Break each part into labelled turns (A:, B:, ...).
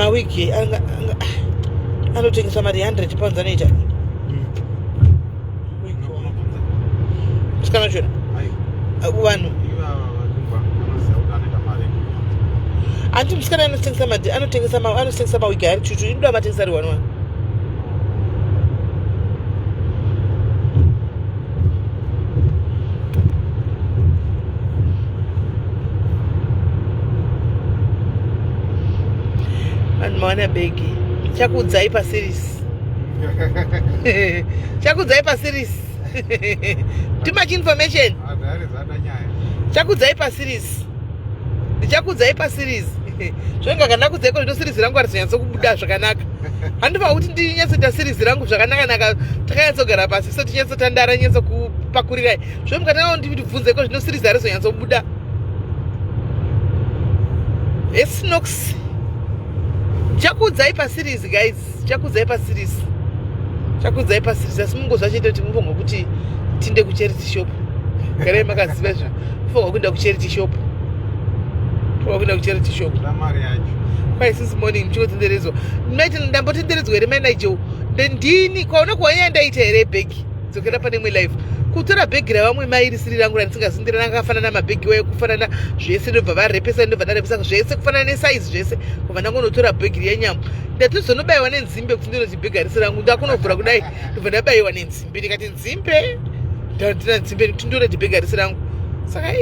A: mawiki anotengesa mari 100 pounds anoita sikana chona vanhu anti musikana anotengesa mawiki ari chuchu inoda matengesa ari 1 Mana begi chakudzai pa series chakudzai pa series too much information chakudzai pa series zvenga kana kudzai ko series rangu arizonyatso kubuda zvakanaka handiva kuti ndinyatsoita series rangu zvakanaka naka takanyatsogara pasi so tinyatsotandara nyatso kupakurirai zvemukatanga ndibvunze ko zvino series arizonyatso kubuda esnox chakudzai pa series guys chakudzai pa series asi mungozva chete kuti mufonga kuti tinde ku charity shop garai makaziva izvo mufonga kuenda ku charity shop kwai since morning muchikotenderedzwa maiti ndambotenderedzwa here mainajo ndini kwaona kwanya ndaita here bhegi dzokera pane mwe life kutora bhegi ravamwe mairisiri rangu randisingazindira rakafanana mabhegi wayo kufanana zvese ndobva varepesa ndobva ndarepesa zvese kufanana nesize zvese kubva ndangonotora bhegi renyama ndatizonobayiwa nenzimbe kuti ndinoti bhegi harisi rangu ndakunovhura kudai ndobva ndabayiwa nenzimbe ndikati nzimbe ndina nzimbe kuti ndoreti bhegi harisi rangu saka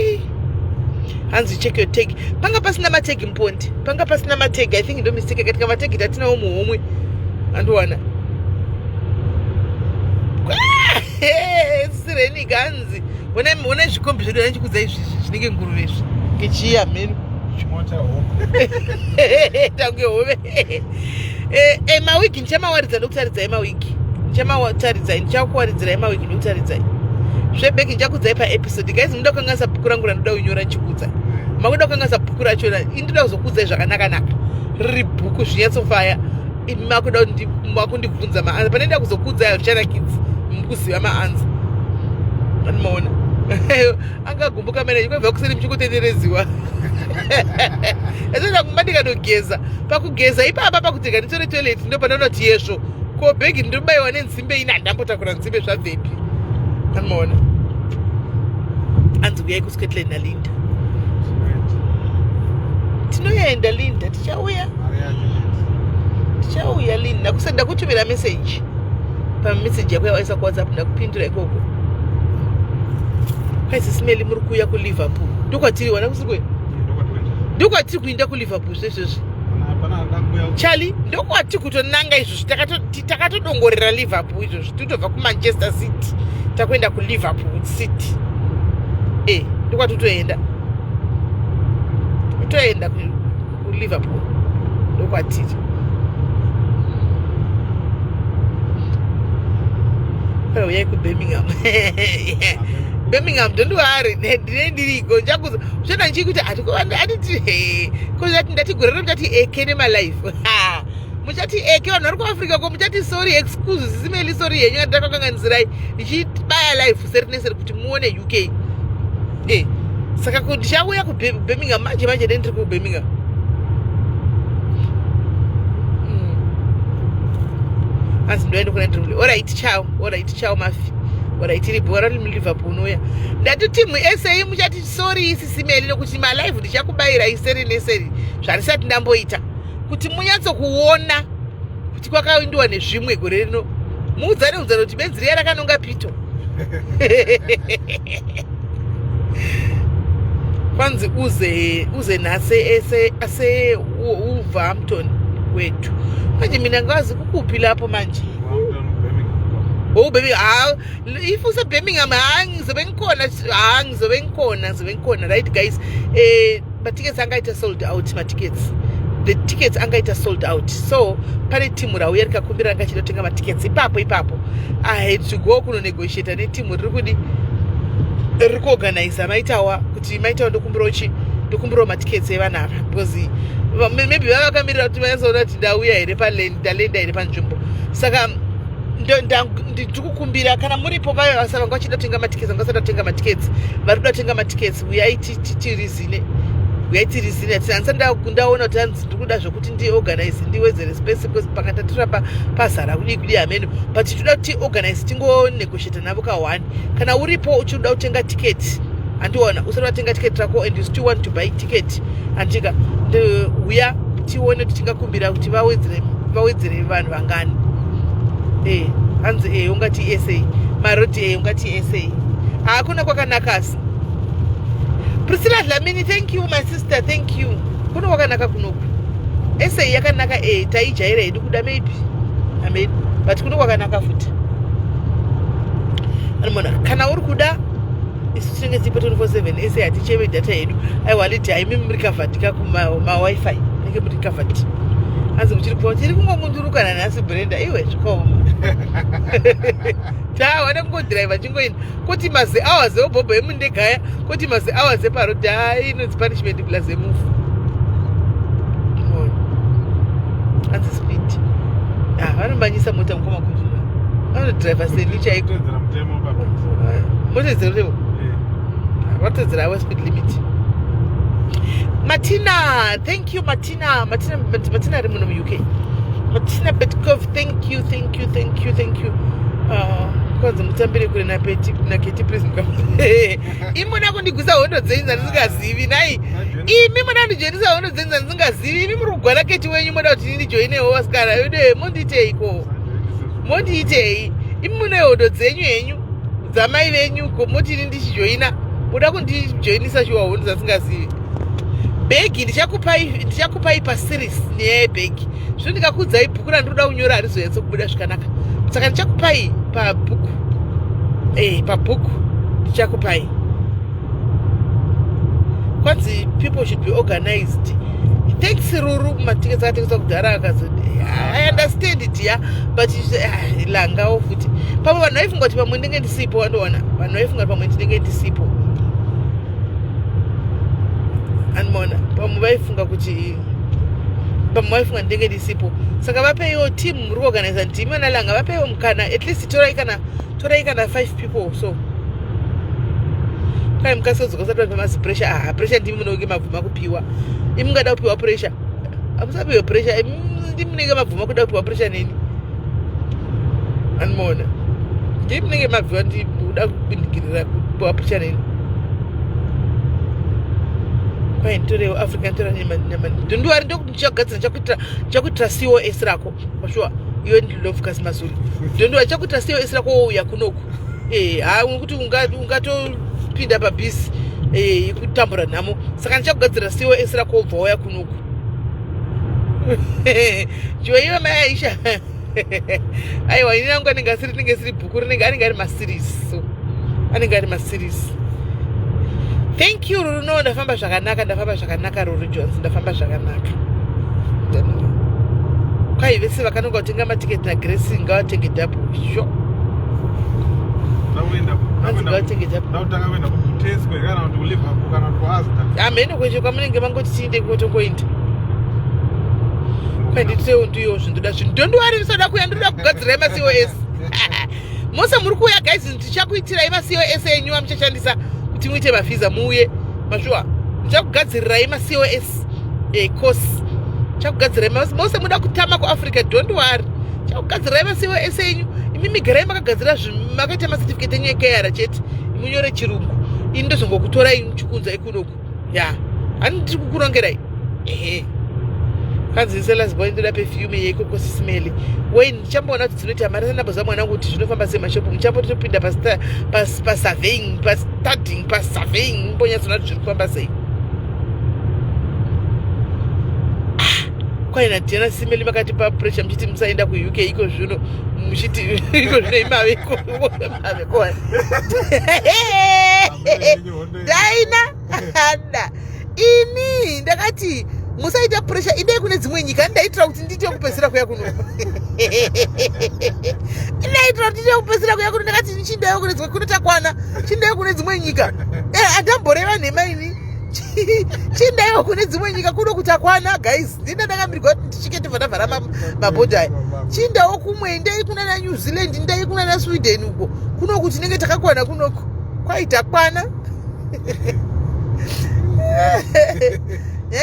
A: hanzi check your tag panga pasina mategi mpondi panga pasina mategi I think ndo mistake katika mategi tatinawo muhomwe andowana sireni ganzi wona zvikombi zvedu anchikudza izvi zvinenge nguruve izvi ngechiya mhenu tange hove mawiki ndichamawaridza ndokutaridzai mawiki ndichakuwaridzirai mawiki ndokutaridzai zvebeki ndichakudzai paepisode guys munoda kukanganisa bhuku rangu ranoda kunyora ndichikudza makuda kukanganisa bhuku rachona indoda kuzokudzai zvakanaka riri bhuku zvinyatsofaya imi makuda makundibvunza maanza panenda kuzokudzai hazvichanakidzi mukuziva maanza animaona angagumbuka manaje kwebva kuseri muchikutenderedziwa ezvona kumba ndikandogeza pakugeza ipapa pakutega nditore toilet ndo pandanoti yezvo ko bhegi ndobayiwa nenzimbe ina ndambotakura nzimbe zvabvepi animaona anzi kuyai kuScotland nalinda tinoenda linda tichauya linda ndakusenda kutumira message pameseji yako yawaisa kuwhatsapp ndakupindura ikoko SIS MELLY muri kuuya kuLiverpool ndokwatiri wana kusikwe ndokwatiri kuinda kuLiverpool zvezvezvi chali ndokwati kutonanga izvozvi takatodongorera Liverpool izvozvi totobva kuManchester City takuenda kuLiverpool City ndokwati toenda kuLiverpool ndokwatiri uyai kuBirmingham Birmingham ndondwari ndiriko njakuzo zvona nchikuti atiti kozati ndatigorera muchati eke nemalife muchati eke vanhu vari kuAfrica ko muchati sorry excuse SIS MELLY sorry yenyu yandakakanganizirai ndichibaya life seri neseri kuti muone UK saka ndichauya kuBirmingham manje ndendiri kuBirmingham asi ndoenda kunaendrumle alright ciao mafi alright iri bhora riri muLiverpool unoya ndati timu SA muchati sorry SIS MELLY nokuti malive ndichakubayirai seri neseri zvarisati ndamboita kuti munyatsokuona kuti kwakaindiwa nezvimwe gore rino muudzane kuti benzi riya rakanonga pito kwanzi uze nase ase Wolverhampton wetu manje mina ngazi kukupi lapho manje baby if use Birmingham ngizobe ngikhona right guys but tickets angaita sold out the tickets angaita sold out so pane timu rauya rikakumbira rangachitotenga matickets ipapo I had to go kuno negotiate netimu riri kuorganize maitawa kuti maitawa ndokumbirawo matickets evana ava because maybe vavakamirira kuti vayazoona kuti ndauya here ndalenda here panzvimbo saka ndikukumbira kana muripo vayo vasa vanga vachida kutenga matiketsi vangasada kutenga matiketsi vari kuda kutenga matiketsi uyai tirizine yaitirizina tisansanda kundaona kuti hanzi ndikuda zvokuti ndiorganize ndiwedzere space because pakatatura pazara kudi ameno but tinoda kuti organize tingonegotiate navo ka1 kana uripo uchida kutenga ticket andiona usati watenga ticket rako and you still want to buy ticket andika uya tione kuti tingakumbira kuti vawedzere vanhu vangani hanzi ungati SA maroti ungati SA hakuna kwakanakasi. Priscilla Dlamini, thank you my sister, thank you. Kuno wakanaka kunoku. SA yakanaka taijaira yedu kuda maybe. Amen. But kuno wakanaka futi. Anmona kana uri kuda isitenge zipo 24/7 SA atichebe data yedu. Aiwaliti aimimi recovered kuma wifi. Nike muri recovered. Anzi muchiri kwa chiri kungomunduruka nasi Brenda iwe zvikaoma. Wana kungodriver chingoina kuti maze hours obhobho emundegaya kuti maze hours eparodi inonzi punishment plus emove hanzi speed vanombanyisa mota mukoma kuti vanodriver seli chaiko mota dzerotemo vatedzera awa speed limit. Martina, thank you Martina ari muno muuk. Martina Betkov, thank you. Kwanza mutambire kule na Keti please imona kundigusa hondo dzenza ndisingazivi nai imi mona ndijoinisa hondo dzenza ndisingazivi imi muri kugwara Keti wenyu moda kuti ndijoinewo wasikana yode monditeiko monditei imi mune hondo dzenyu henyu dzamai venyu ko motini ndichijoina muda kundijoinisa shuwa hondo dzasingazivi. Begi ndichakupai paseries neyebhegi zvino ndikakudzai bhuku randoda kunyora harizoyatso kubuda zvakanaka saka ndichakupai pabhuku pabhuku ndichakupai. Kwanzi people should be organized. Thanks Ruru matickets akatengeswa kudhara akazoti I understand it yeah but langawo futi pamwe vanhu vaifunga kuti pamwe ndinge ndisipo wandoona vanhu vaifunga pamwe ndinge ndisipo anmona pamwe vaifunga kuti pamwe vaifunga ndinge ndisipo saka vapeiwo team muri kuorganiza team analanga vapeiwo mukana at least torai kana 5 people so kai mukasodzoka usati vapemasi pressure pressure ndimi munenge mabvuma kupiwa imi mungada kupiwa pressure amusapiwe pressure ndimi munenge mabvuma kuda kupiwa pressure neni anmona ndimi munenge mabvuma ndikuda kupindikirira kupiwa pressure neni kwai nditorewo African tora ndondoari ndokuti ndichagadzira chakuitira COS rako pashuwa iwe ndilove kasimazuri ndondoari chakuitira COS rako wouya kunoku kuti ungatopinda pabhisi kutambura nhamo saka ndichakugadzira COS rako wobva wauya kunoku joiwe mai Aisha aiwa ini nangu anenge siri bhuku anenge ari maseries so anenge ari maseries. Thank you Ruru, no ndafamba zvakanaka Ruru Jones ndafamba zvakanaka. Kai vese vakanonga kutenga matiketi na Grace ngawatenge double sure. Ngawatenge double.
B: Nautanga wenda kutesco kana kuti uLiverpool kana kuAsda.
A: Amene kweshe kwamunenge mangoti tiinde kutokoinda. Kai nditsewo ndiyo zvindoda zvindondwari ndisoda kuya ndoda kugadzira maCOS. Mose muri kuya guys ndichakuitirai maCOS enyu amuchashandisa kuti muite mavisa muuye mazvuwa ndichakugadzirirai maCOS course ndichakugadzirai mose muda kutama kuAfrica don't worry ndichakugadzirai maCOS enyu imi migarai makagadzira makaita macertificate enyu ekayara chete imunyore chirungu ini ndozongokutorai muchikunzai kunoku hani ndiri kukurongerai kanzi selasboy ndoda perfume yeikoko SIS MELLY wei ndichamboona kuti dzinoita mari sanamboza mwanangu kuti zvinofamba semashopu muchambotopinda pasurveying pastudying pasurveying mbonyatsona kuti zviri kufamba sei kwaina Diana SIS MELLY makati papressure muchiti musaenda kuUK iko zvino muchiti iko zvino imaveko Daina anda ini ndakati musaita pressure idai kune dzimwe nyika ndaitira kuti ndite kupesera kuya kuno ndaitira kuti ndite kupesera kuya kuno ndakati nichindayo kune dzimwe kuno takwana chindayo kune dzimwe nyika andamboreva nhema ini chindayo kune dzimwe nyika kuno kutakwana guys ndinda ndakambirwa kuti ndichikete vhara mabhodha aya chindayo kumwe ndai kuna na New Zealand ndai kuna na Sweden uko kuno kuti nenge takakwana kunoko kwaitakwana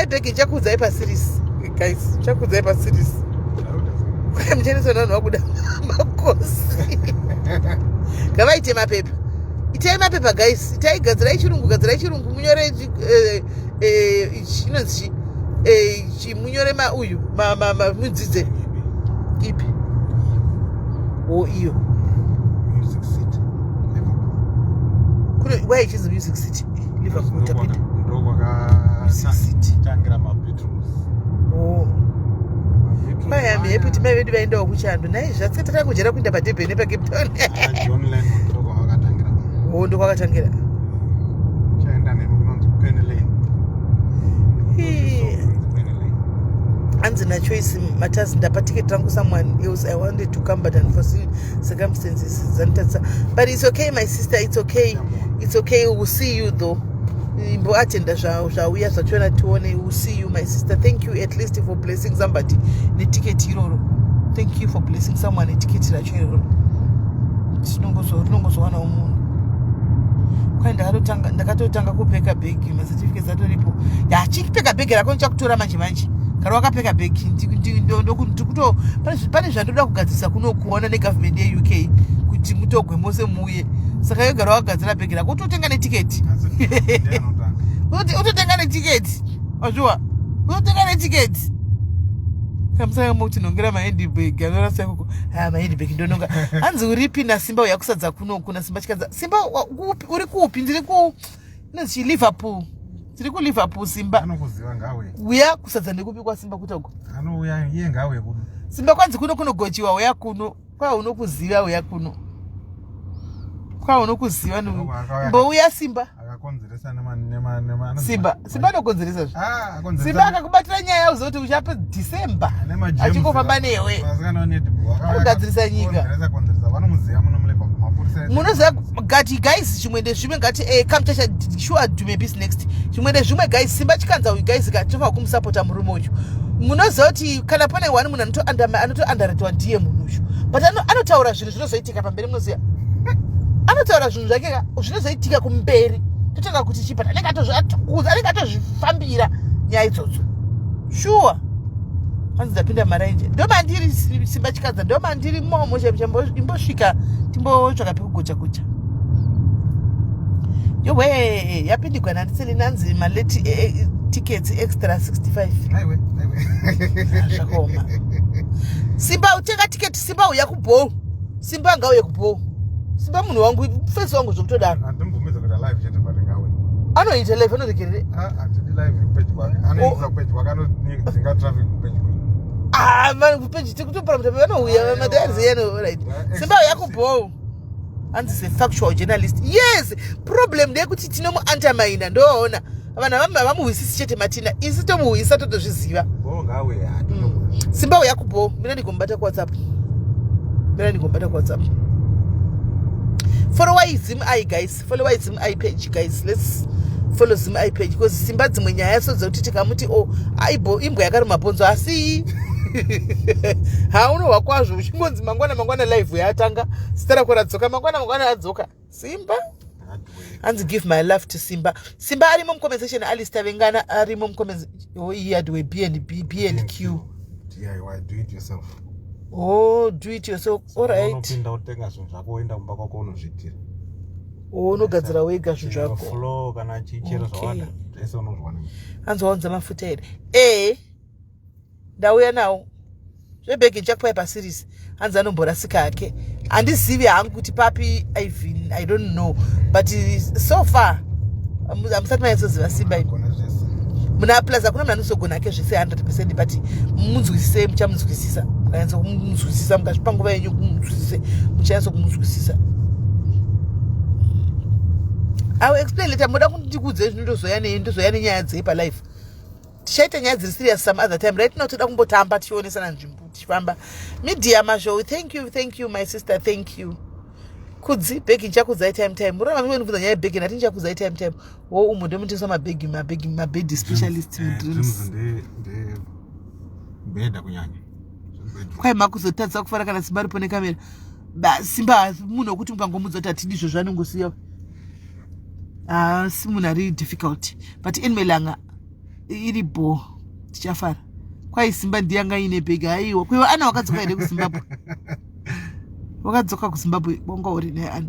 A: Begi chakudzai paseries guys, chakudzai paseries. Kwa mcheneso nanu wakuda makosi. Ngavaite mapepa. Itai mapepa guys, itai gadzirai chirungu munyore chinonzi munyore uyu mudzidze ipi. Iyo.
B: Music City.
A: Why is Music City? Liverpool tapita.
B: Music City. Tangira bedrooms.
A: Miami epiti mavedu vaendawo kuchando. Nai zvatsatira kujera kuenda paDurban nepaCape Town.
B: John Lennon ndoko wakatangira.
A: Ndoko wakatangira.
B: Chaenda nekunonzi Penny Lane.
A: Anzina choice matters ndapaticket rangu someone else. I wanted to come but unforeseen circumstances zantatsa. But it's okay my sister, it's okay. It's okay, we'll see you though. Imbo atenda zvauya zvachona tione. We'll see you my sister. Thank you at least for blessing somebody neticket iroro. Thank you for blessing someone neticket racho iroro. Tinongozowana umunhu. Kwai ndakatotanga kupeka bhegi macertificates atoripo. Chipeka bhegi rako nichakutora manje. Kana wakapeka bhegi ndikuto pane zvandoda kugadzirisa kunokuona negovernment yeUK kuti mutogwe mose muuye. Saka yogara wakagadzira bhegi rako utotenga netiketi. Utotenga netiketi. Wazviwa? Utotenga netiketi. Kamsanga muti nongera mahandbag anorasa kuko. Mahandbag ndononga. Hanzi uripi na Simba yakusadza kuna Simba chikadza. Simba uri kupi? Ndiri ku Liverpool. Tiri ku Liverpool Simba.
B: Anokuziva ngawe.
A: Uya kusadza ndikupi kwa Simba kutogo.
B: Anouya iye ngawe kuno.
A: Simba kwanzi kunogochiwa uya kuno. Kwa unokuziva uya kuno. Kwa unokuziva mbouya Simba.
B: Akakonzeresa nema
A: Simba anokonzeresa. Akonzeresa. Simba akakubatira nyaya uzoti uchape December. Achingofamba newe.
B: Masikana netball.
A: Akugadzirisa nyika.
B: Konzeresa vanomuziva munomulepa mapurisa.
A: Munoziva gati guys chimwende zvimwe ngati come chasha sure do maybe next. Chimwende zvimwe guys Simba chikanza uyu guys gatofa kumusupporta murume uyu. Munoziva kuti kana pane wani munhu anoto underrated ndiye munhu uyu. But anotaura zvinhu zvinozoitika pamberi munoziva. Anotaura zvinhu zvake zvinozoitika kumberi. Totanga kuti chipata anenge atozvifambira nyaya idzodzo. Sure. Hanzi ndapinda marainje. Ndomandiri Simba chikadza ndomandiri momo imbosvika timbotsvaka pekugocha. Yowe yapindigwa nandiseli nanzi maleti tickets extra 65.
B: Aiwe.
A: Zvakaoma. Simba utenga ticket Simba uya kubow. Simba ngauye kubow. Simba munhu wangu face wangu zvokutodaro.
B: Andimbomedza kuti live chete pari ngawe.
A: Anoita live anorekerere.
B: Atidi live page kwake. Anoita page kwake anodzinga traffic page kwake.
A: Man page tikutopara kuti vanouya madaizi yeno right. Simba uya kubow. Hanzi factual journalist. Yes, problem ndekuti tinomu undermine ndoona. Vanhu vamuwisisi chete matina. Isi tomuwisa totozviziva.
B: Ngawe
A: Simba uya kubow. Mina ndikombata ku WhatsApp. Follow Zim I guys. Follow Zim I page guys. Let's follow Zim I page because Simba dzimwe nyaya sodzo kuti tikamuti aibo imbwa yakari mabonzo asi. Hauno kwazvo uchingonzi mangwana live yatanga. Sitara kuradzoka mangwana adzoka. Simba hanzi give my love to Simba. Simba arimo conversation Alistair Vengana arimo conversation. He had we B&Q.
B: DIY do it yourself.
A: Do it yourself. All right.
B: Unopinda utenga zvinhu zvako uenda kumba kwako unozviitira.
A: Unogadzira wega zvinhu zvako.
B: Flow kana chichero zvawanda. Zvese unozviwana.
A: Hanzi waunza mafuta here. Ndauya nawo. Zvebhegi chakupai paseries. Hanzi anomborasika hake. Handizivi hangu kuti papi I don't know. But so far amusati mayasoziva Simba ini. Muna plus hakuna mnhu anosogona hake zvese 100% but munzwisise muchamunzwisisa. Mukaanza kumunzwisisa mukasvipa nguva yenyu kumunzwisise muchaanza kumunzwisisa. I will explain later. Moda kuti ndikudze ndozoya nenyaya dzei pa life. Tichaita nyaya dziri serious some other time. Right now toda kumbotamba tionesana nzvimbo tichifamba. Media mashow. Thank you my sister. Thank you. Kudzi bhegi chakudzai time. Murama mwe nivudza nyaya bhegi nati chakudzai time. Wo umundo mutisa mabhegi specialist dreams.
B: Beda kunyanya.
A: Kwai makuzotadza kufara kana Simba ripo nekamera. Simba munhu wekuti mukangomudza kuti atidi izvo zvanongosiya. simunhu ari difficult but enmelanga iri bo tichafara kwai Simba ndiyanga ine bhegi aiwa kwiwa ana wakadzoka here kuZimbabwe wakadzoka kuZimbabwe bonga uri naye ana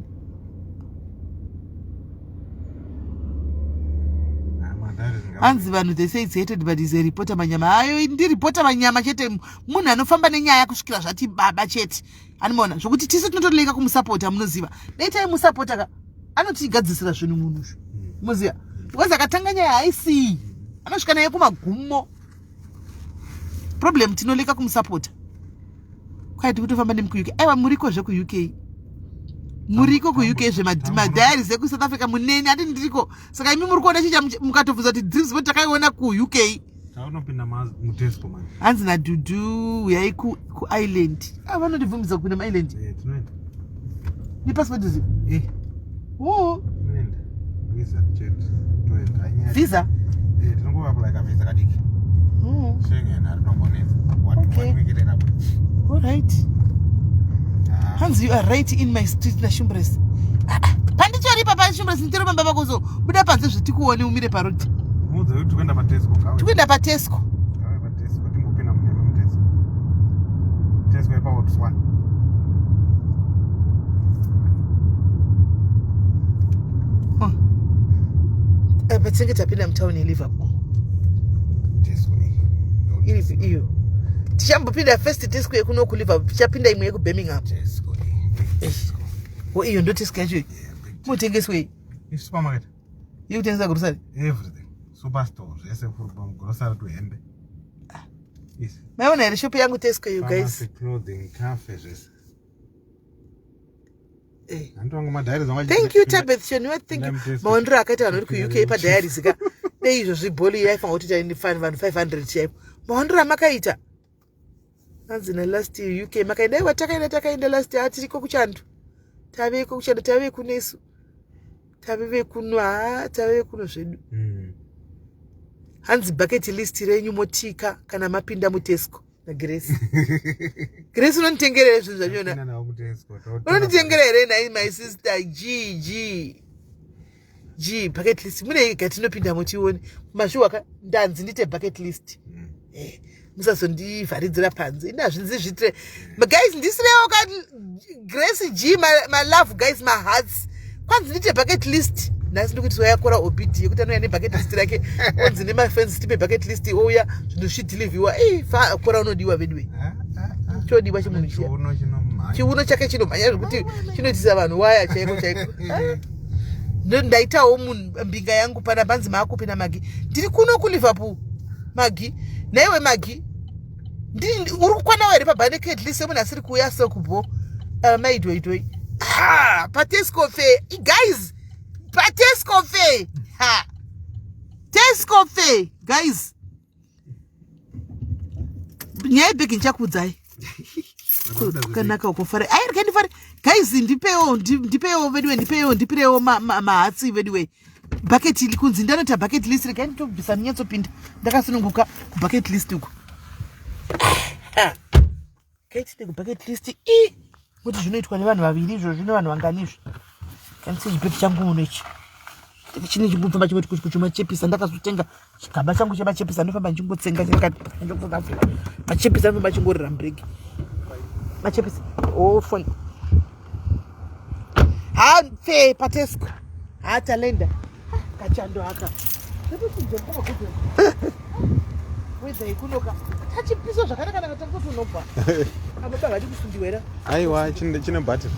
A: hanzi vanhu they say it's hated but is a reporter manyama ayo ndiripota manyama chete munhu anofamba nenyaya kusvikira zvati baba chete animona zvokuti tisi tinotoleka kumusapota munoziva daitai musapota ka anotigadzisira zvinhu munhu muziva because akatanga nyaya haisii anosvika naye kumagumo problem tinoleka kumusapota kwaiti kutofamba nemukuuk aiwa murikozve kuuk muriko kuuk zvemadhayaris ekusouth africa munene ati ndiriko saka imi muri kuona chicha mukatobvunza kuti dreams voti takaiona kuuk hanzi nadudu uyai kuisland vanondibvumidza kupinda muisland nepassport izi visa alright hanzi you are right in my street nashumbres pandichoripa pashumbres ndiromamba vakozo buda panze zvetikuone umire parodi tikuenda patesco patinenge tapinda mutauni yeLiverpool iyo tichambopinda first tesco yekuno kuLiverpool tichapinda imwe yekubirmingham iyo ndo tesco yacho mutengeswei
B: supermarket
A: yekutengesa grocery
B: everything superstore zvese grocery to hembe
A: maiona here shop yangu tesco you guys
B: clothing cafe zvese
A: thank you Tabeth Shaniwa thank you maondero akaita vanhu vari kuuk padiaries ka dei izvo zvibholi yaifanwa kuti taini vanhu 500 chaipo maondero amakaita hanzi nalast UK makaenda iwa takaenda last year tiriko kuchando taveko kuchando tave kunesu tave kuno zvedu hanzi bucket list renyu motika kana mapinda mutesco naGrace Grace unonditengerere zvinhu zvanyona unonditengerere here nai my sister g bucket list mune gatinopinda mutione mashuwa ndanzi ndite bucket list musazondivharidzira panze inazvinzi zvitire guys ndisirewo ka Grace G my love guys my hearts kwanzi ndite bucket list nasi ndikuti soyakora obd yekuti anoya nebucket list rake onzi nemafriends tipe bucket list ouya zvinhu zvidhilivhiwa kora unodiwa vedwe chodiwa chimunhu chiya chiuno chake chinomhanya zvekuti chinoitisa vanhu waya chaiko ndaitawo munhu mbinga yangu pana panzi maakupi namagi ndiri kuno kuLiverpool magi naiwe magi uri kukwanawo here pabucket list semunhu asiri kuuya sokubo maidweidwei patesco fair guys patesco fair tesco fair guys nyaya yebhegi ndichakuudzai kanaka ukofara airikandifari guys ndipewo vedwe ndipirewo mahatsi vedwe bucket kunzi ndanota bucket list rekanditobvisa ninyatsopinda ndakasununguka kubucket list uko kaitinde kubucket list kuti zvinoitwa nevanhu vaviri izvo zvino vanhu vanganizvo kandise chipeti changu muno ichi chine chimbofamba chimoti kuchimachepisa ndakazotenga chigaba changu chemachepisa ndofamba ndichingotsenga machepisa anofamba chingorira mbreki machepisa foni fe patesco talenda kachando aka wedza ikunoka tachipiso zvakanaka naka takotonobva ababa vati kusundiwa era
B: aiwa chine button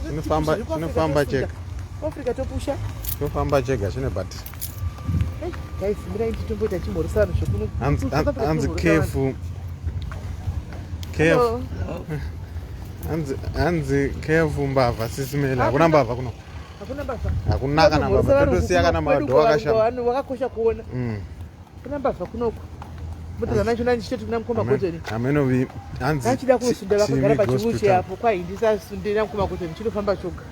B: chinofamba chega
A: afrika topusha
B: chinofamba chega chine button
A: guys mirai titomboita chimhorisano zvekuno
B: hanzi hanzi kefu mbavha sisimela hakuna mbavha kuno hakuna kana mbavha totosiya kana madho akashama
A: wakakosha kuona kuna mbavha kunoko mutazana chona ndichitoti kuna mukoma kotoni
B: amenovi hanzi
A: achida kunosunda vakagara pachimuchi apo kwai ndisasundira mukoma kotoni chinofamba choga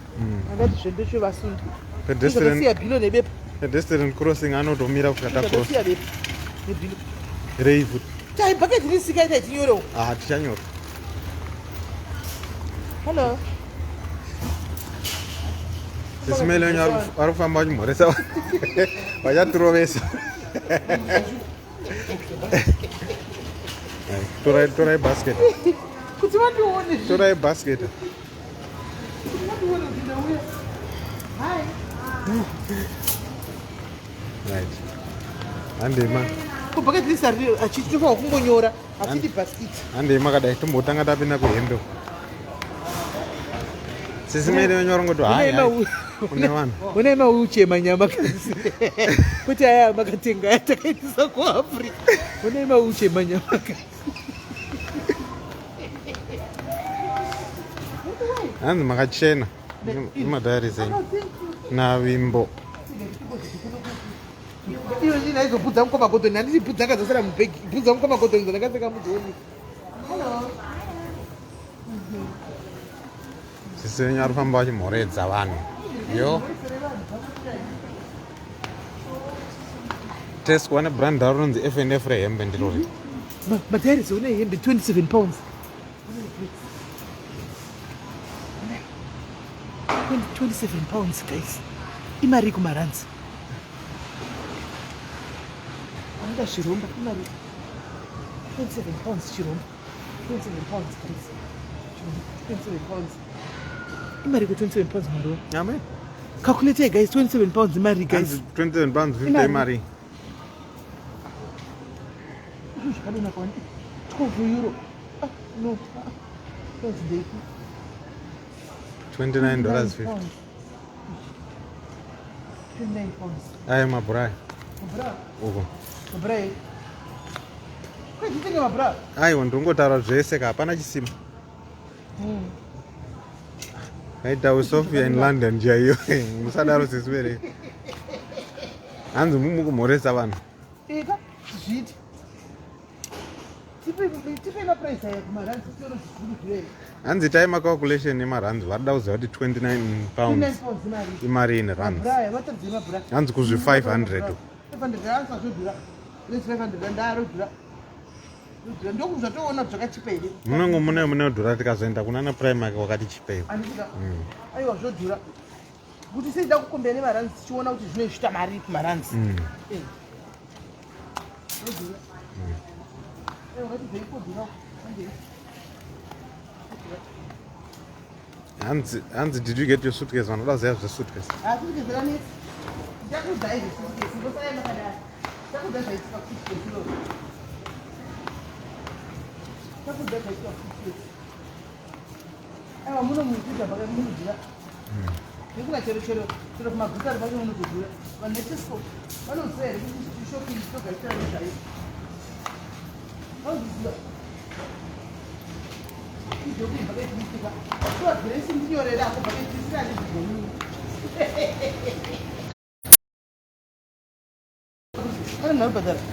A: andati zvendecho vasundi pedestrian bhilo nebepa
B: pedestrian crossing anotomira kusvika cross
A: bepa nebhilo
B: reifu
A: tai bucket list kaita itinyoro
B: tichanyora
A: hello
B: Sisi Melly wenyu vari kufamba vachimhoresa vachaturovesa. Torai basket.
A: Kuti vandione.
B: Torai basket.
A: Hi.
B: Right. Andema.
A: Bucket list achitifa kumbonyora achiti basket.
B: Andema kadai tombotanga tapinda kuhembe. Sisi Melly wenyu vari ngoti hai.
A: Una ima uchema nyama kasi. Kuti aya makatenga yatakaitisa kuAfrica. Una ima uchema nyama kasi.
B: Hanzi makachena. Imadhari zenyu. Navimbo.
A: Iyo njina hizo pudza mukoma kotoni handisi pudza kadzasara mubhegi. Pudza mukoma kotoni dzandakaseka mudzoni. Hello.
B: Sisi wenyu vari kufamba vachimhoredza vanhu. Yo. Tesco vane brand ravo rinonzi FNF rehembe ndirori.
A: Madhari zone hembe 27 pounds. 27 pounds guys. Imari kumaranzi. Anga shiromba imari. 27 pounds shiromba. 27 pounds guys. 27 pounds. Imari ku 27 pounds maro.
B: Amen.
A: Calculate guys 27 pounds imari guys.
B: 27 pounds 50 imari.
A: 12 euro. No.
B: $29.50.
A: 29 pounds.
B: Aya mabura.
A: Mabra.
B: Uko.
A: Mabra. Kwa nditenga mabra.
B: Aiwa ndingotaura zvese hapana chisima. Aitawo Sophia in London chaiyo. Musadaro Sisi Melly. Hanzi mukumhoresa vanhu.
A: Eka zviti. Tipe maprice aya kumaranzi soro zvikuru zvei.
B: Hanzi taima calculation yemaranzi varida kuziva kuti 29 pounds imari ine ranzi.
A: Mabra vatadze mabra.
B: Hanzi kuzvi 500.
A: 500 rand zvadhura. Let's 500 ndaro dhura. Ndokuzvatoona zvakachipa here.
B: Munenge mune dhura tikazoenda kunana Primark wakati chipei.
A: Andika. Aiwa zvodhura. Kuti seida kukombera nemaranzi tichiona kuti zvinoisvita mari kumaranzi. Zvodhura.
B: Hanzi, did you get your suitcase? One of those suitcase.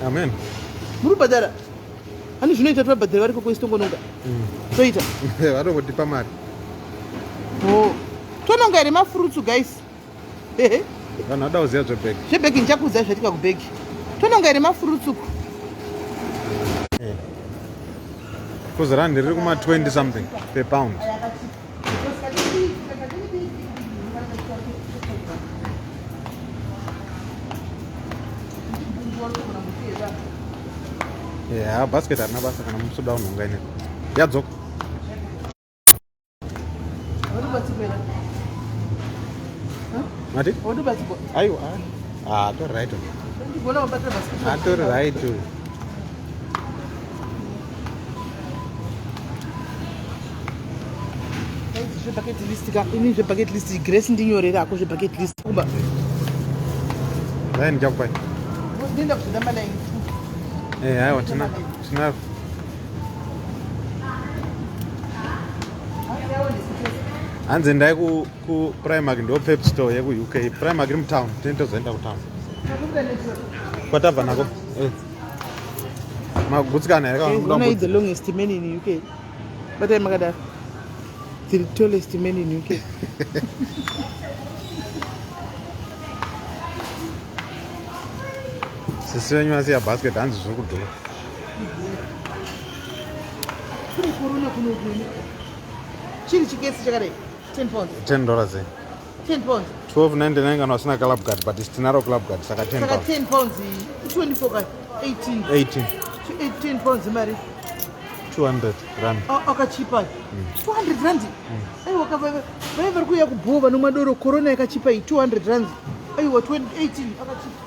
B: Amen.
A: Murubadara. Hani zvinoita tabhadhara vari kokweistongononga. Toita.
B: Varogotipa mari.
A: Oh. Tononga ere mafruits guys. Ehe.
B: Vanhu vada kuziva zvebhegi.
A: Zvebhegi ndichakuudza zvatika kubhegi. Tononga ere mafruits uku.
B: Kuzarani riri kuma 20 something per pound. Yeah, basket harina basa kana musuda unonga ine. Yadzoka. Mati? Aiwa. Tori right. Tori right.
A: Bucket list ka ini bucket list Grace ndinyorera ako bucket list kuba
B: then jakupai
A: ndinda kuda mala
B: aiwa tina hanzi ndai ku Primark ndo Pep store yeku UK. Primark iri mutown tinozoenda kutown kwatabva nako magutsikana here
A: kaona the longest man in UK but I'm makada the tallest man in UK.
B: Sisi wenyu asiya basket hanzi zviri kudhura.
A: Kuri corona kuno chiri chikesi chakadai $10.
B: $10.
A: 10 pounds.
B: 12.99 kana wasina club card, but tinaro club card saka 10
A: Saka
B: pounds.
A: 10 pounds. 24 ka 18. 18 pounds mari.
B: 200 rand.
A: Akachipa. 200 rand. Aiwa vari kuuya kubhova nomadoro corona yakachipa 200 rand. Aiwa 18 akachipa.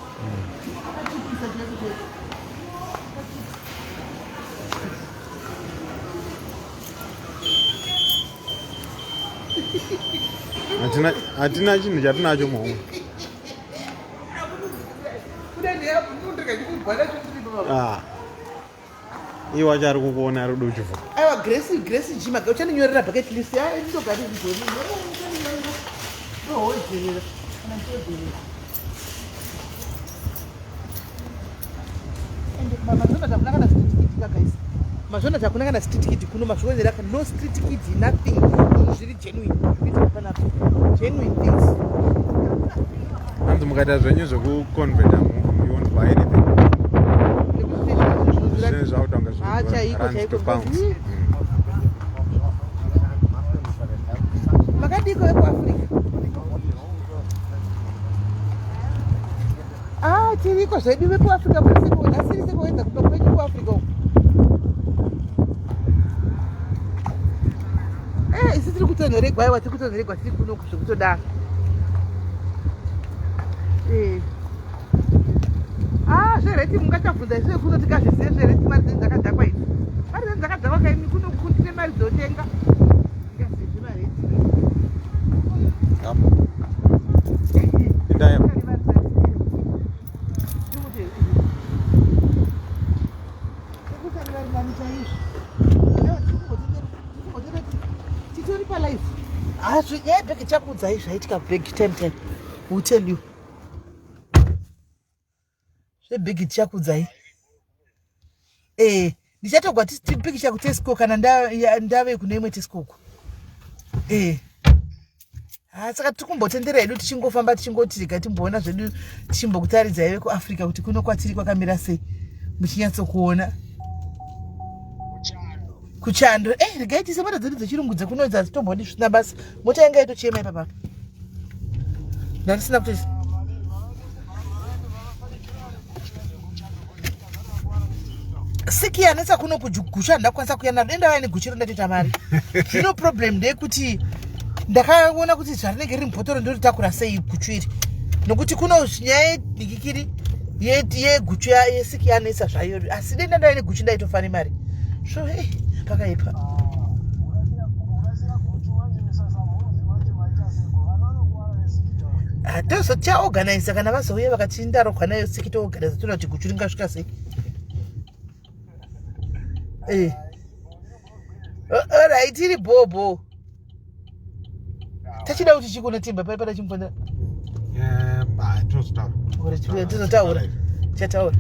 B: Hatina chinhu chatinacho muhomwe. Iwe achari kukuona ari kuchivuka.
A: Aiwa Grace Jima uchandinyorera bucket list ndogari zvizoni. Ndohodzerera. Kana ndohodzerera. Ende mazvona takuna kana street kid guys. Mazvona takuna kana street kid kuno mazvonera kana no street kid nothing. Zviri genuine. Genuine things.
B: Hanzi mukaita zvenyu zvekuconverta you won't buy anything. Zvinhu zvautanga
A: chaiko
B: pounds.
A: Makadiko ekuAfrica. Tiriko zvedu vekuAfrica asiri sekuenza kuba kwedu kuAfrica uko. Isi tiri kutonhoregwa, aiwa tiri kutonhoregwa tiri kuno zvekutodaro. Zvereti mungachabvunza isu vekuno tikazvizive zvereti mari dzenyu dzakadzakwa idzi. Mari dzenyu dzakadzakwa kaimi kuno kundine mari dzotenga. Ndikazvezve mareti.
B: Indaya.
A: Titori palife. Bhegi chakudzai zvaitika bhegi time. Who tell you? Bhegi chakudzai. Ndichatogwa tipikisha kuTesco kana ndave kune imwe Tesco. Saka tikumbotendera hedu tichingofamba tichingoti rega timboona zvedu tichimbokutaridza ive kuAfrica kuti kuno kwatiri kwakamira sei muchinyatsokuona. Kuchando. Regai tise mota dzedu dzechirungu dzekunodza dzitombondisvina basi. Mota yanga itochema ipapa. Ndandisina kuti Siki yanetsa kuno kugusha ndakwanisa kuyana denda vane guchiro ndatoita mari. Zvino problem ndeyekuti ndakaona kuti zvarinenge riri mubhotoro ndoritakura sei guchwiri. Nokuti kuno nyaya dikikiri yeguchu yesiki yanetsa zvayo. Asi denda ndavane guchu ndaitofane mari. So pakaipa. Tozotiaorganize kana vazouya vakati ndarogwa nayo siki toorganize toda kuti guchu ringasvika sei. Alright, tiri bobo. Tachida kuti chikona timba pari pada chimbonda. Tozotaura. Chataura.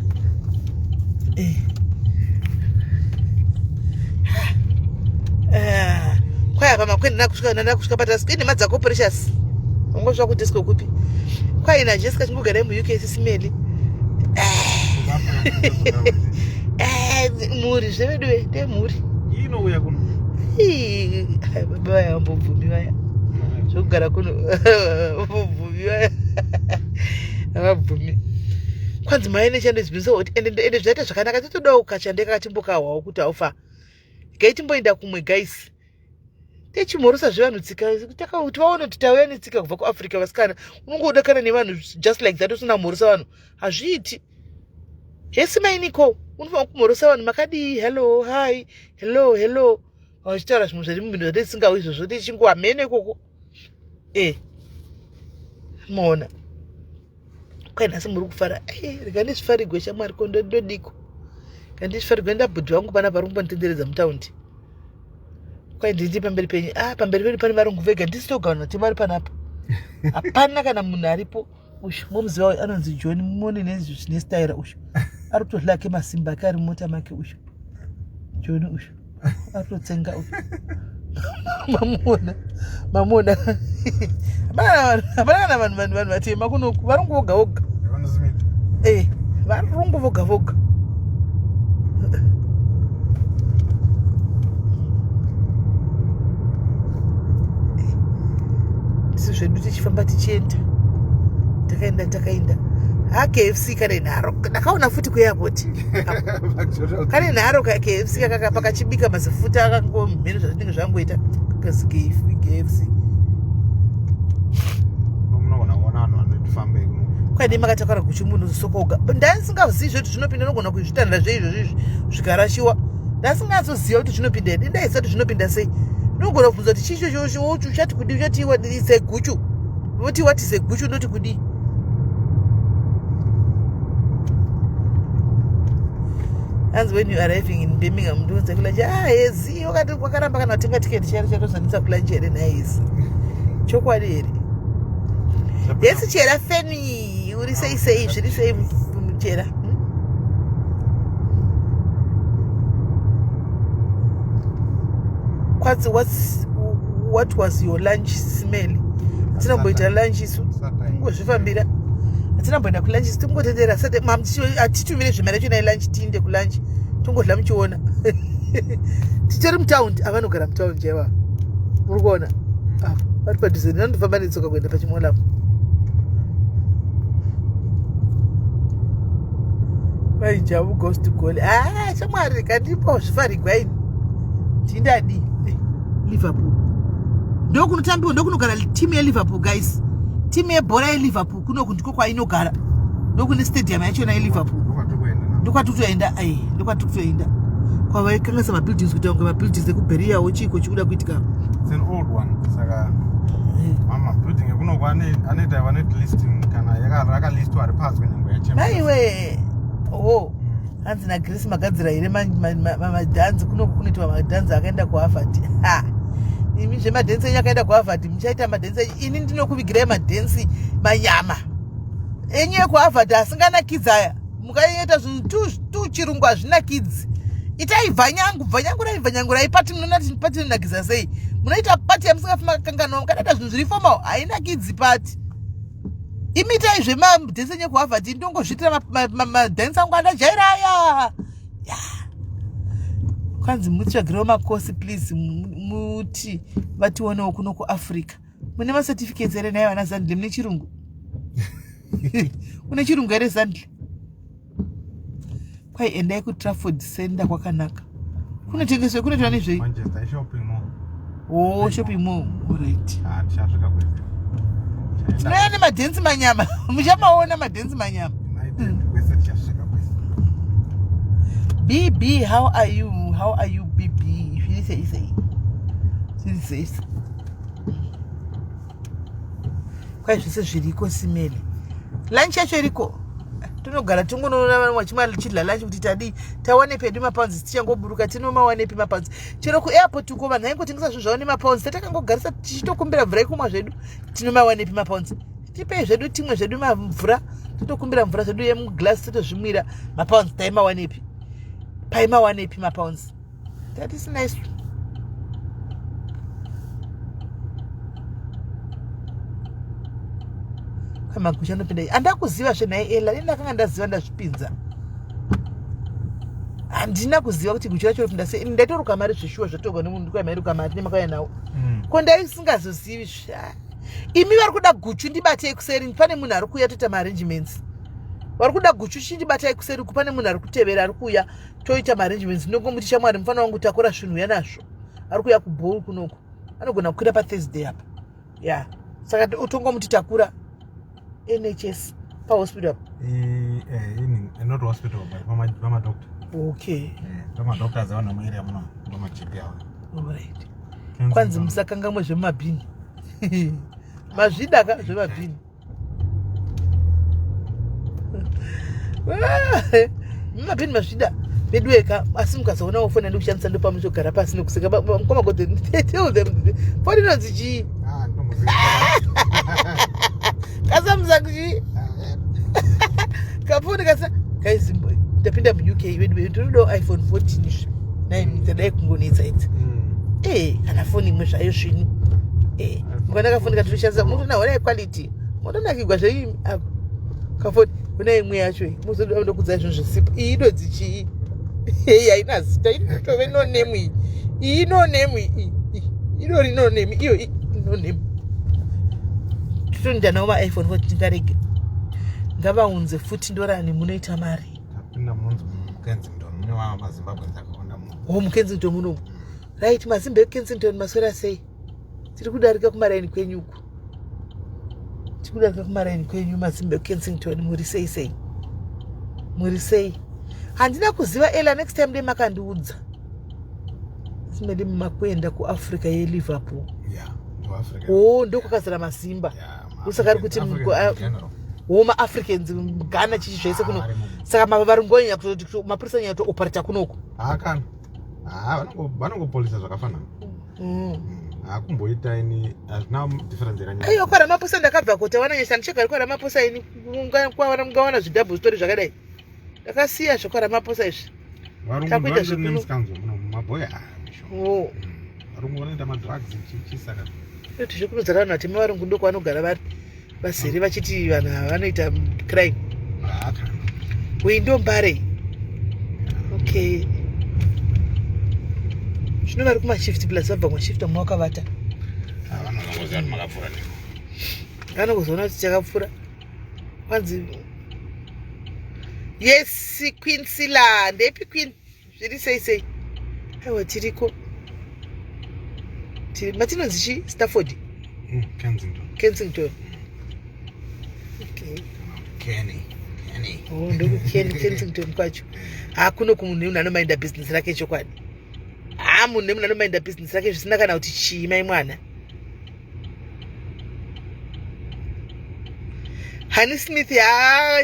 A: Kwai pamakwendi nakusvika patasi ine madzako precious. Ungosvika kuDisco kupi? Kwai na Jessica chingogara muUK SIS MELLY. Muri zvevedu ndemuri.
B: Inouya kuno.
A: Baba vaya mbobvumi vaya. Zvokugara kuno mbobvumi vaya. Avabvumi. Kwanzi mai nechandizibvisa kuti ende zvaita zvakanaka totodawo kachandeka katimbokawawo kuti aufa. Gaitimboenda kumwe guys. Techimhorosa zvevanhu tsika kuti vaone kuti tauya netsika kubva kuAfrica vasikana. Unongoda kana nevanhu just like that usina mhorosa vanhu. Hazviiti. Yesi mainiko. Unofanira kumhorosa vanhu makadi hello hi hello vachitaura zvinhu zviri mumbindo zvatisingauyi izvozvo tichingowamhene ikoko. Maona kwai nhasi muri kufara. Rega ndizvifarigwe shamwari ndodiko. Kandizvifarigwe ndabhudhi vangu pana pari kumbonitenderedza mutaundi. Kwai ndindi pamberi penyu. Pamberi pedu pane varungu vega ndisitogawana timari panapa. Hapana kana munhu aripo. Ushu momuziva anonzi John mumone nezvine ushu. Ari kutozvake masimba ake ari mumota make ushu. John ushu. Ari kutotsenga ushu. Mamona. Hapana kana vanhu vatema kunoku varungu voga voga. Varungu voga voga. zvedu tichifamba tichienda takaenda KFC kane nharo ndakaona futi kuairport kane nharo KFC kakapa kachibika mazifuta akangomheno zvazvinenge zvangoita kazi KFC kwadi makatakara kuchimunhu sokoga ndasingazivi zvoti zvinopinda nogona kuzvitanda zveizvozvi zvikarashiwa ndasingazoziva kuti zvinopinda here ndaisati zvinopinda sei nogona kubvunza kuti chicho uchati kudi uchati ise guchu voti wati ise guchu ndoti kudi hanzi when you are arriving in Birmingham ndonze kulanje hezi wakati kwakaramba kana kutenga tiketi chari chatozanisa kulanje here nahezi chokwadi here yesi chera feni uri sei zviri sei muchera kwatsi what was your lunch smell tinamboita lunch isu ngozvifambira atinamboenda kulunch isu tingotendera sate atitumire zvimari chona lunch tiinde kulunch tongodla muchiona titori mutaundi avanogara mutaundi chaiva uri kuona vari padhuze ndinondofamba netsoka kuenda pachimolapo vaijabu goes to goal shamwari kandipo zvifarigwaini tindadi Liverpool ndokunotambiwa ndokunogara timu yeLiverpool guys timu yebhora yeLiverpool kunoku ndiko kwainogara ndokune stadium yachona yeLiverpool ndokwatikutoenda kwavaikangasa mabuildings kuti vange mabuildings ekuberia chiko chikuda kuitika
B: it's an old one saka mama building ekunoku anoita vanet listing kana yakalistwa ari pasi kwenyango yachemba
A: aiwe hanzi naGrace magadzira here madhanzi kunoku kunoitwa madhanzi akaenda kuHarvard imi zvemadhenzi enyu akaenda kuHarvard muchaita madhenzi ini ndinokuvigirai madhenzi manyama enyu ekuHarvard asinganakidzi aya mukaita zvinhu tuchirungu hazvinakidzi itai bvanyangurai pati munonati pati inonakidza sei munoita pati yamusingafamba kakanganwa mukadaita zvinhu zviri fomao hainakidzi pati imitai zvemadhenzi enyu ekuHarvard ndongozviitira madhenzi angu andajaira aya kwanzi mutsvagirawo makosi please muti vationewo kuno kuAfrica mune macertificates here naye vana Zandle mune chirungu une chirungu here Zandle kwai endai kuTrafford Center kwakanaka kunotengeswa kunoitwa nezvei shopping mall alright tinoya nemadhenzi manyama muchamaona madhenzi manyama BB how are you BB zviri kwai zvese zviriko simele lunch yacho iriko tinogara tingonoona vanhu vachidla lunch kuti tadi tawane pedu mapounds tichangoburuka tinomawanepi mapounds chero kuairport uko vanhu vaingotengesa zvinhu zvavo nemapounds takangogarisa tichitokumbira mvura ikumwa zvedu tinomawanepi mapounds tipei zvedu timwe zvedu mvura totokumbira mvura zvedu yemuglasi totozvimwira mapounds taimawanepi paimawanepi mapounds that is nice kamagusha anopinda andakuziva zvenhai ela ndakanga ndaziva ndazvipinza handina kuziva kuti guchu racho ropinda sei ndaitoruka mari zvishuwa zvatogwa nemunhu ndikwamairuka mari nemakauya nawo ko ndaisingazozivi imi vari kuda guchu ndibatei kuseri pane munhu ari kuuya toita maarrangements vari kuda guchu chindibatai kuseri uku pane munhu ari kutevera ari kuuya toita maarrangements ndongomuti shamwari mufana wangu takura zvinhu yanazvo ari kuuya kubhol kunoku anogona kukwira paThursday apa saka utongomuti takura NHS pahospital
B: not hospital but doctor
A: okay
B: doctors awana muarea muno ngomachipi awo
A: alright kwanzi musakangamwe zvemabhini mazvidaka zvemabhini mabhini mazvida bedweka asi mukazoona wofona ndikushandisa ndo pamuchogara pasi nekuseka kwamagodhe tell them foni inonzi chii kasamuza kuchii kapfundi kasa kaizimbo ndapinda muUK wedwe ndinodawo iPhone 14 izvi naini tadai kungonetsa idzi kana foni imwe zvayo zvino mukana kafoni katinoshandisa mutonaona equality mutonakigwa zveimi ako kafoni kuna imwe yacho muzoda ndokudzai zvinhu zvesipo iyi inodzi chii haina zita inotove no name iyi no name inori no name iyo no name Tutonda nawo iPhone kuti tingarege. Ngavaunze futi ndorani munoita mari.
B: Tapinda munzu Kensington mune wa maZimbabwe dzakaona mu.
A: Mu Kensington muno. Right, mazimbe Kensington maswera sei. Tiri kudarika kumaraini kwenyuko. Tikudarika kumaraini kwenyu mazimbe Kensington muri sei. Muri sei. Handina kuziva ela next time de makandiudza. Simede makwenda ku Africa ye Liverpool.
B: Yeah, to Africa.
A: Oh, ndo kwakazara masimba.
B: Yeah.
A: Usakari kuti ma Africans Ghana chichi zvese kuno. Saka mavarungonya kuti mapurisa nyato operate kunoko.
B: Akana. Vanongopolisa zvakafanana. Akumboita ini azvina difference ranya.
A: Ayo kwara maposa ndakabva kuti wananyesa ndichigara kwara maposa ini mungawana zvidouble story zvakadai. Ndakasiya zvokwara maposa izvi.
B: Takuita zvekunzkanzo muno maboya. Oh. Varungu vanoita madrugs chisaka.
A: Kuti zvekunodzara vanhu vatema varungu ndoko vanogara vari vasere vachiti vanhu vanoita crime. Windombare. Okay. Zvino vari kumashift plus vabva kumashift mwakavata.
B: Vanozongoziva kuti makapfuura niko.
A: Vanongozoona kuti chakapfuura. Kwanzi yes, Queen Sila, ndepi Queen. Zviri sei. Aiwa tiriko. Matinonzi chi Stafford. Kensington. Okay.
B: Kenny.
A: Oh, ndoku Kensington kwacho. Hakuno kumunhu anomainda business rake chokwadi. Munhu anomainda business rake zvisina kana kuti chima imwana. Hani Smith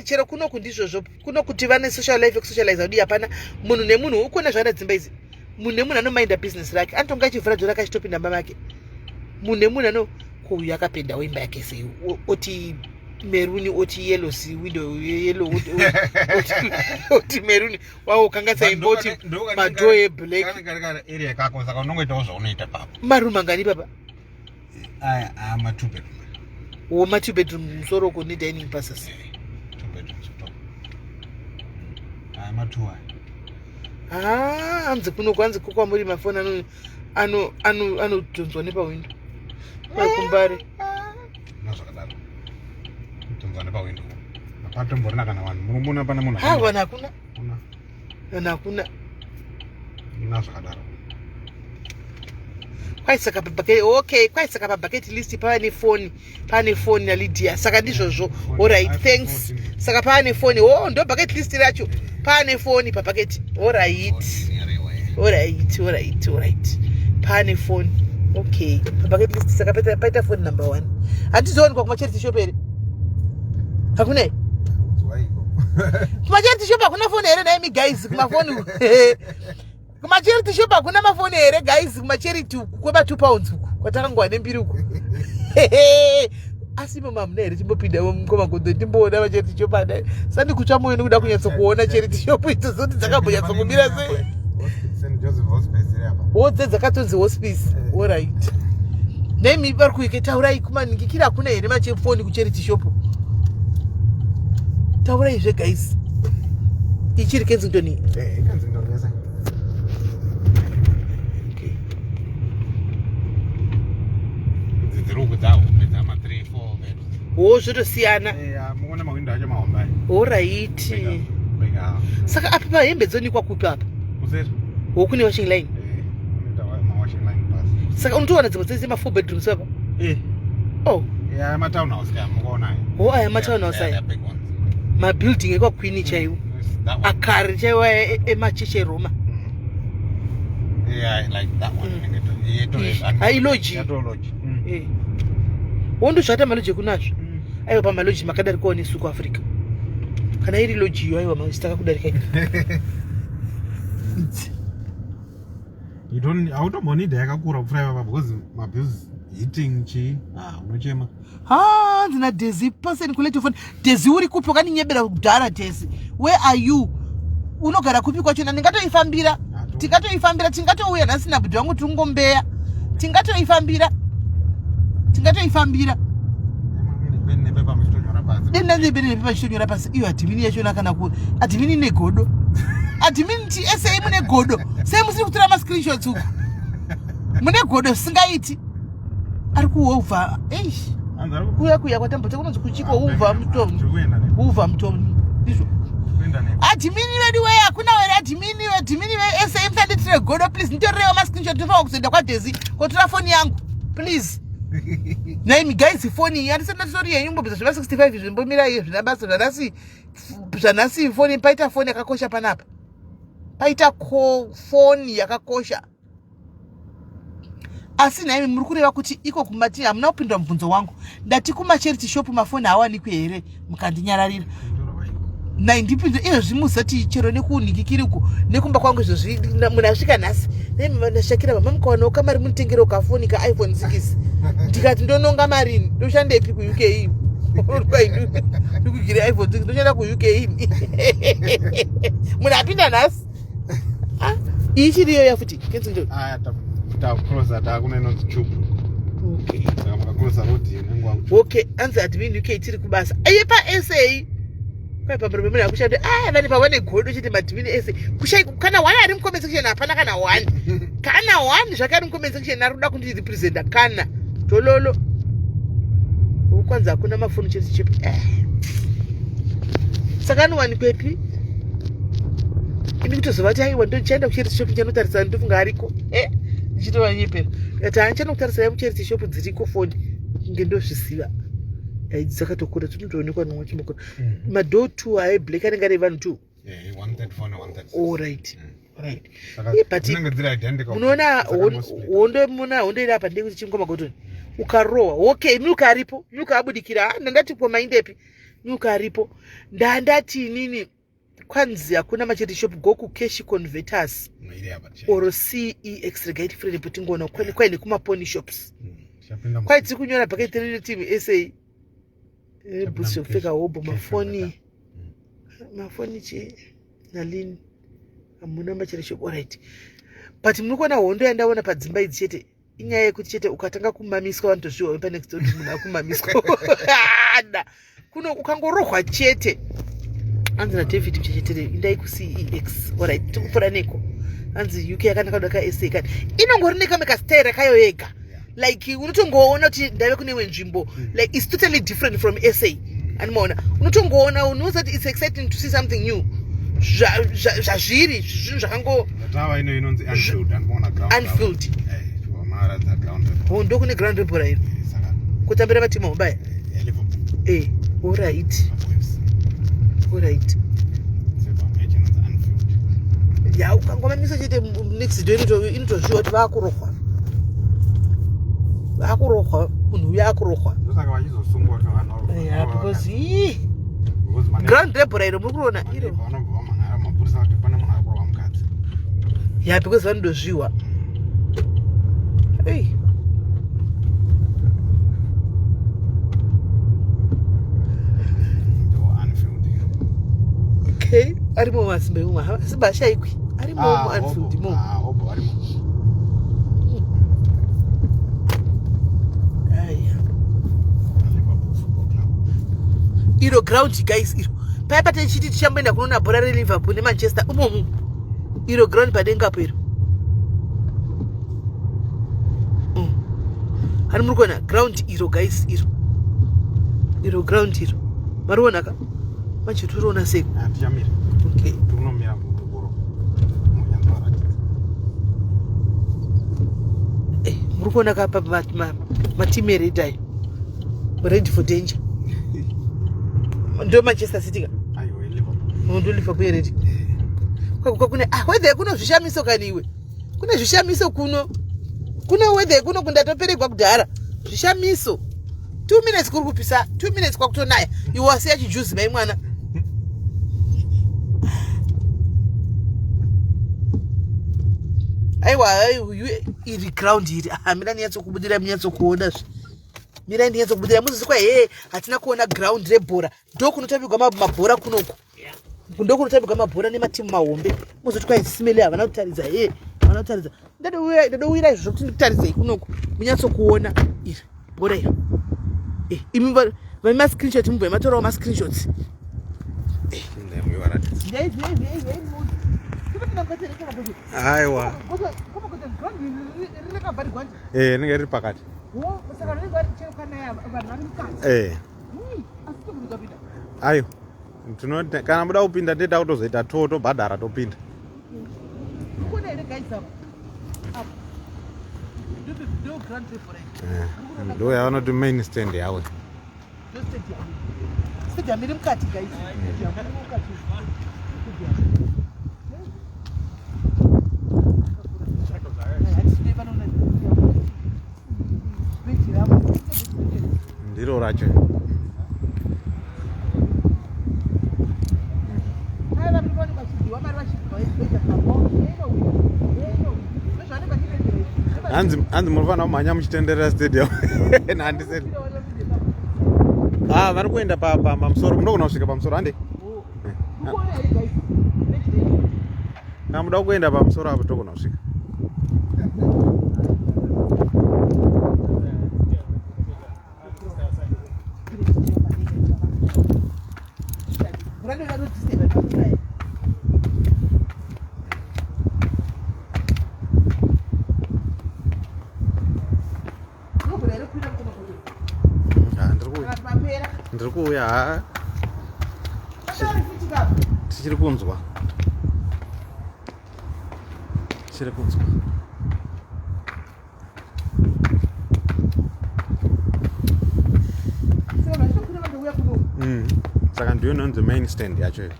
A: chero kuno kundizvozvo kuno kuti vane social life kusocialize udi hapana munhu nemunhu ukona zvana dzimba idzi. Munhu nemunhu anomainda business rake anotonga chivhura dzora kachitopinda mba make. Munhu nemunhu ano kuuya akapenda wemba yake sei oti meruni oti yellow si window yellow oti meruni wao kanga saimba oti madoe black
B: kana area kako saka unongoita zvaunoita papa.
A: Maruma ngani papa?
B: Aya ma 2 bedroom.
A: Oh, ma 2 bedroom musoro kuni dining passes.
B: 2 bedrooms top. Ma 2.
A: Anze kuno kwanze kokwa muri mafoni ano tonzwa nepa window. Makumbare.
B: Nazvakadaro. Tonzwa nepa window. Apatomborina kana vanhu murumbona pana munhu.
A: Vanhu hakuna. Vanhu hakuna.
B: Nazvakadaro.
A: Kwaisaka babake okay, kwaisaka babake list pane phone na Lydia. Saka ndizvozvo. All right, thanks. Saka pane phone. Oh, ndo bucket list racho. Pane phone pa bucket. All right. Pane phone. Okay. Pa bucket list saka paita phone number 1. Hatizoni kwa charity shop here. Hakuna. Kuma charity shop hakuna phone here na guys, kuma phone. Kuma charity shop hakuna mafoni here guys, kuma charity kweba 2 pounds uku. Kwatakangwa nembiri uku. Asimo mamna here timbopinda mukoma godo timboona ma charity shop ada. Sandi kutsva moyo nekuda kunyatsa kuona charity shop ito zoti dzakambonyatsa kumira sei.
B: St. Joseph Hospice apa.
A: Wodze dzakatonzi hospice. All right. Nemi vari kuiketaurai kumaningikira hakuna here machefoni ku charity shop. Taurai zve guys. Ichiri Kensington.
B: Kensington yesa.
A: Oh, zvotosiyana.
B: Muone mawindow acho mahombe.
A: All right. Saka apa pahembe dzonikwa kupi apa?
B: Kuseri.
A: Kune washing line.
B: Washing line pass.
A: Saka unotoona dzimwe dzese ma 4 bedrooms apa? Oh.
B: Ma townhouse mukaona.
A: Oh, aya ma townhouse aya. Ma building ekwa Queen chaiwo. Akari chaiwo emacheche Roma.
B: Yeah, like that one.
A: Ai lodge. Wondo zvata maloji kunazvo. Aiwa pa maloji makadari kuone suku Africa. Kana iri lodge yo aiwa machitaka kudarika.
B: You don't automoni yakakura kupfura baba because my bills eating chi unochema.
A: Ndina Desi person kuleta phone. Desi uri kupi wakaninyebera kudhara Desi. Where are you? Unogara kupi kwacho ndingatoifambira. Tikatoifambira tingatouya nhasi nabudhu wangu tungombeya. Tingatoifambira. Denda nebene pepa chitonyora pasi. Iyo admin yacho nakana ku. Admin negodo. Admin ti SA mune godo. Sai musiri kutora ma screenshots uku. Mune godo singaiti. Ari kuova. kuya kwatambudza kunonzi kuchiko uva mutomu ndizvo adhimini vedu weye hakuna were adhimini vese imfanditire godo please nditorirewo mascreenshot ndinofanwa kuzoenda kwadhezi kotora foni yangu please naimi guys foni handisana titori yenyu mbobvisa zviva 65 zvimbomira iyo zvinabasa zvanhasi foni paita foni yakakosha panapa paita foni yakakosha asi naimi muri kureva kuti iko kumati hamuna kupindura mubvunzo wangu ndati kumacharity shop mafoni hawanikwe here mukandinyararira naindipindura izvozvi muzati chero nekuunikikiriku nekumba kwangu izvozvi munhu asvika nhasi ndashakira mama mukawana kamari munitengera kafoni kaiphone 6 ndikati ndononga marini ndoshandepi kuuk iyi ndikugire iphone 6 ndoshanda kuuk iyi munhu apinda nhasi iyi chiriyo yafuti kenzinjo okay anzi admin uk tiri kubasa aye paSA kwai pamberi pemunhu akushanda vane pavane godo chiti madhimini ese kana 1 ari mucomment section hapana kana 1 zvakari mucomment section ari kuda kundirepresenta kana tololo kwanza hakuna mafoni chete chepi saka anowanikwepi ini kutozovati aiwa ndochaenda kucharity shop chanotarisana ndofunga ariko ndichitovanyepera kati hanchana kutarisana mucharity shop dziriko foni kunge ndozvisiva dzakatokura tinotoonekwa nomwe chimakona madoo 2 aiblack anenge ari vanhu 2 allright but munoona hondo iri apa ndekuti chingoma gotoni ukarohwa okay milk aripo milk abudikira ndandati pomaindepi milk aripo ndandati nini kwanzi hakuna macharity shop go kucash converters or CEX regate free reporting kwaine kumaponi shops kwai tiri kunyora pakaitirire team SA busi kupfeka hobo mafoni che nalini hamuna macharity shop allright but muri kuona hondo yandaona padzimba idzi chete inyaya yekuti chete ukatanga kumamiswa vanotozviwa panext kuti munhu akumamiswa kuno ukangorohwa chete anzi naDavid mchechetere indai kuCEX allright tikupfuura neko anzi UK yakanaka kuda kaSA kani inongori nekamekastyle kayo yega like unotongoona kuti ndave kunewe nzvimbo like it's totally different from SA animaona unotongoona unoza kuti it's exciting to see something new zvazviri zvinhu zvakango unfilled ndokune ground report iro kutambira matimu mobile allright ya ukangomamisa chete next door inotozviwa kuti vakurohwa munhu uyo akurohwa because ground report iro muri kuona iro ya because vanodozviwa okay arimo masimba umwe masimba ashayikwi arimo unfield mo iro ground guys iro paya pate chiti tichamboenda kunoona bhora reLiverpool neManchester umomu iro ground padenga pero hari muri kuona ground iro guys iro ground iro mariona ka manje turiona sei okay
B: tunomira muboro
A: muri kuona ka matimu eredai ready for danger ndo Manchester City ka ndo Liverpool ready kune weather kuno zvishamiso kaniwe kune zvishamiso kuno weather kuno kundatoperegwa kudhara zvishamiso 2 minutes kuri kupisa 2 minutes kwakutonaya iwe wasiya chijuzi mai mwana aiwa iri ground iri mira niyatsokubudira munyatsokuona mira ndiyatsokubudira muzizikwa hatina kuona ground rebhora ndokunotambirwa mabhora kunoku ndokunotambirwa mabhora nematimu mahombe muzoti kwai SIS MELLY havana kutaridza havana kutaridza ndadowira izvo kuti ndikutaridzei kunoku munyatsokuona iri bhora iro imi vamascreenshot mubva matorawo mascreenshots
B: aiwa rinenge riri pakati ayo kana muda kupinda teta kutozoita tobhadhara topinda. Ndo yavanoti main stand yawe. Ndiro racho. Hanzi munofana kumhanya muchitenderera stadium. Handiseti. Vari kuenda pamusoro, munogona kusvika pamusoro hande? Kana muda kuenda pamusoro apo togona kusvika. Ndiri kuuya tichiri kunzwa saka ndiyo inonzi main stand yacho iyo.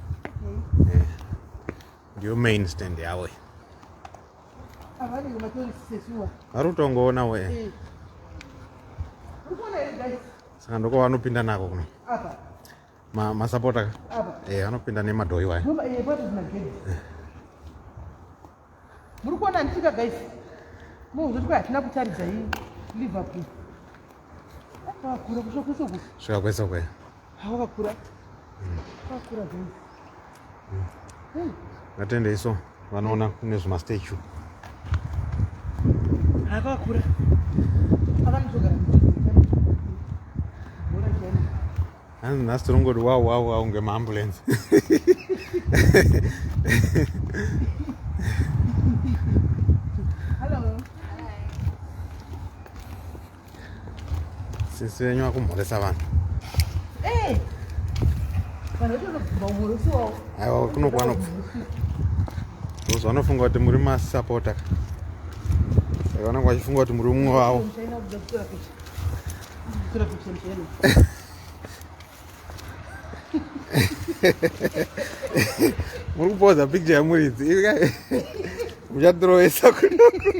B: Ndiyo main stand yawe vari kutongoona we saka ndoko vanopinda nako kuno masapota vanopinda nemadhoi wayo.
A: Muri kuona ndika guys muzoti kwa hatina kutaridza hii Liverpool akakura kushokuso ku
B: svika kwese kwe
A: akakura guys
B: ngatende iso vanoona kune zvimastatue
A: akakura akamuzogara
B: hanzi nhasi tirongoti wau ngemaambulensi. Sisi wenyu vakumhoresa vanhu. Aiwa kunoku vanofunga kuti muri masapota, saka vanenge vachifunga kuti muri mumwe wavo. Muri kupoza picture yamuridzi muchadhirowesa kunoku.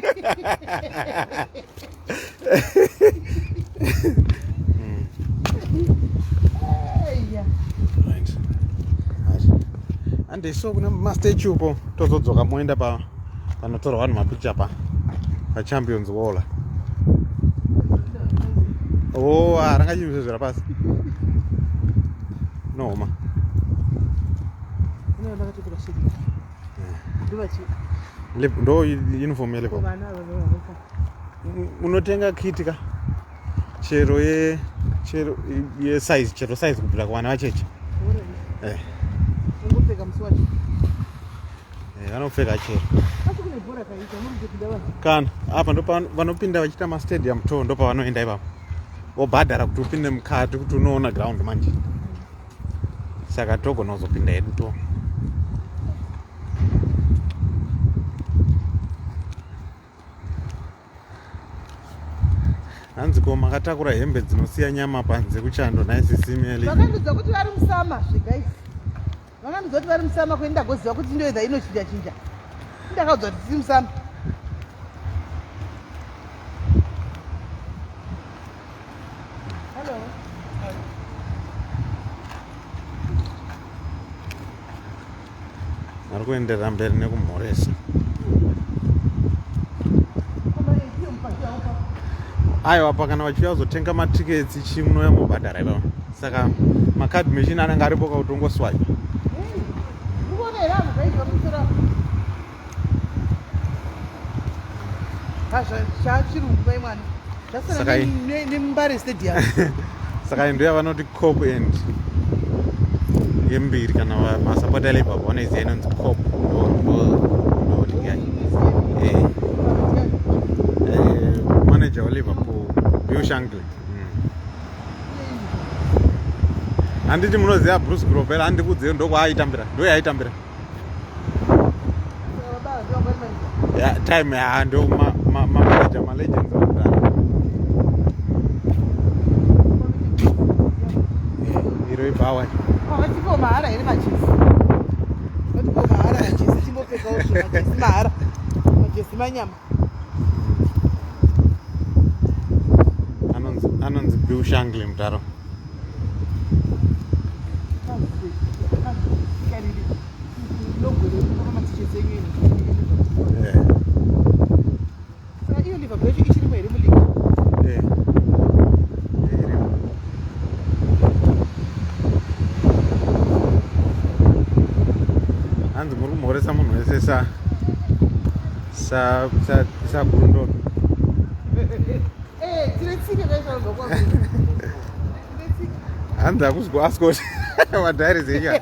B: Andiso kuna mastatue po tozodzoka moenda panotorwa vanhu mapicture pachampions wall. Rangachizvezvera pasi noma ndo uniform yelepo unotenga kitika chero size kubvira kuvana vacheche vanopfeka chero kana apa ndo vanopinda vachiita mastadium tour, ndo pavanoenda ipapo vobhadhara kuti upinde mukati kuti unoona ground manje, saka togona kuzopinda hedu tour. Hanzi ko makatakura hembe dzinosiya nyama panze kuchando naSIS MELLY.
A: Vakandudzwa kuti vari musama guys. Vakandudzwa kuti vari musama kuenda goziva kuti ndoedza inochinja chinja. Ndakaudzwa kuti tiri musama. Hello.
B: Vari kuenderera mberi nekumhoresa. Aiwa kana vachiuya kuzotenga matiketsi chimunoya mubhadhara ivava, saka makadhi machine anenge aripo kautongoswipe. Saka ndo vanoti cop end yembiri kana masapota eLiverpool vanoiziva inonzi cop manager weLiverpool Shankly. handiti munoziva Bruce Gropel handikudzivi ndokwaitambira ndoyaitambira time ndo mamaneja malegends akudara iro ibhawa
A: vatipo mahara here majesi vatipo mahara majesi timbopfekawo majesi mahara majesi manyama
B: anonzi Bill Shankly mutaro
A: iyo livabho yacho ichirimo here muligi
B: hanzi muri kumhoresa munhu wese saburundoro hanzi akuzwa ascot wadhairi zenya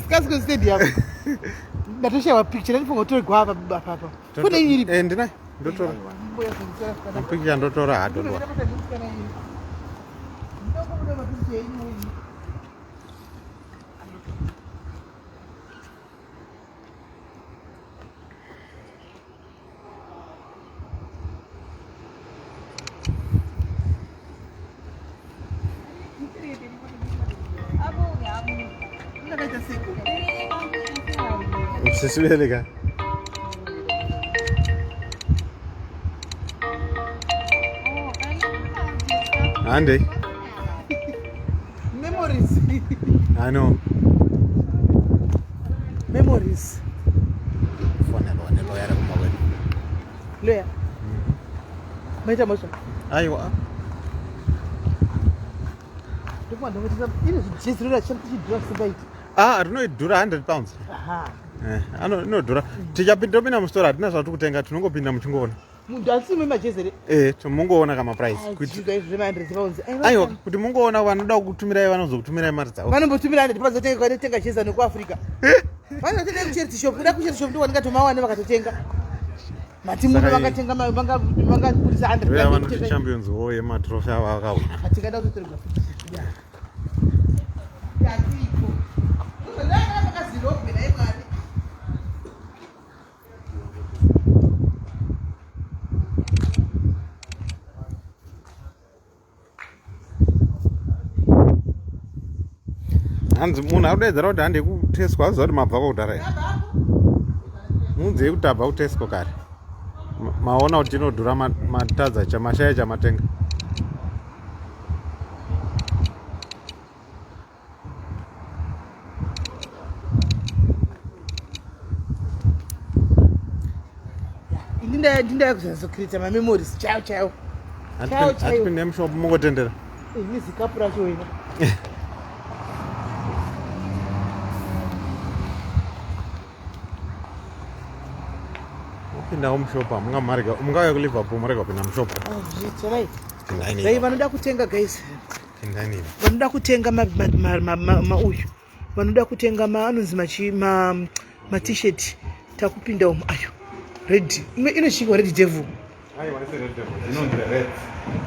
A: kasiko stadium ndatoshawa picture ndifunga tori gwava papa kune iri
B: ndinai ndotora mapicture ndotora hadodwa SIS MELLY ka ande
A: memories
B: I know
A: memories
B: fonelo lawyer kumawena
A: lawyer maita motion
B: aiwa
A: ndopanda kuti ine zvijezi rira chakudhura singaiti
B: rinoidhura 100 pounds
A: aha
B: inodhura tichapinda mustora hatina zvati kutenga tinongopinda muchingoona
A: munhu asime majezi here
B: mungoona kamaprice aiwa kuti mungoona vanoda kukutumirai vanozokutumirai mari dzavo
A: vanombotumira 100 pounds otenga jezi nekuafrica vanotenda kucherity shop uda kucherity shop ndiko ndikatomawane vakatotenga matimuno vangatenga vangakudisa 100
B: vanoti champions wo yematrofi avo akawina
A: atingada kutotorwa
B: hanzi munhu akudaidzira kuti hande kutesco aziva kuti mabva kwaudhara here munzi yekuti abva kutesco kare maona kuti inodhura matadza chamashaya chamatenga
A: ndindaya kuzazokirita mamemories chaiwo
B: hatipinde mushopu mungotendera
A: nizikapu racho ina
B: pindawo mushopu mungauya kuliverpool murega kupinda mushopu
A: dai vanoda kutenga guys vanoda kutenga mauyu vanoda kutenga anonzi matshirt takupinda umu ayo red imwe inoshinga red devil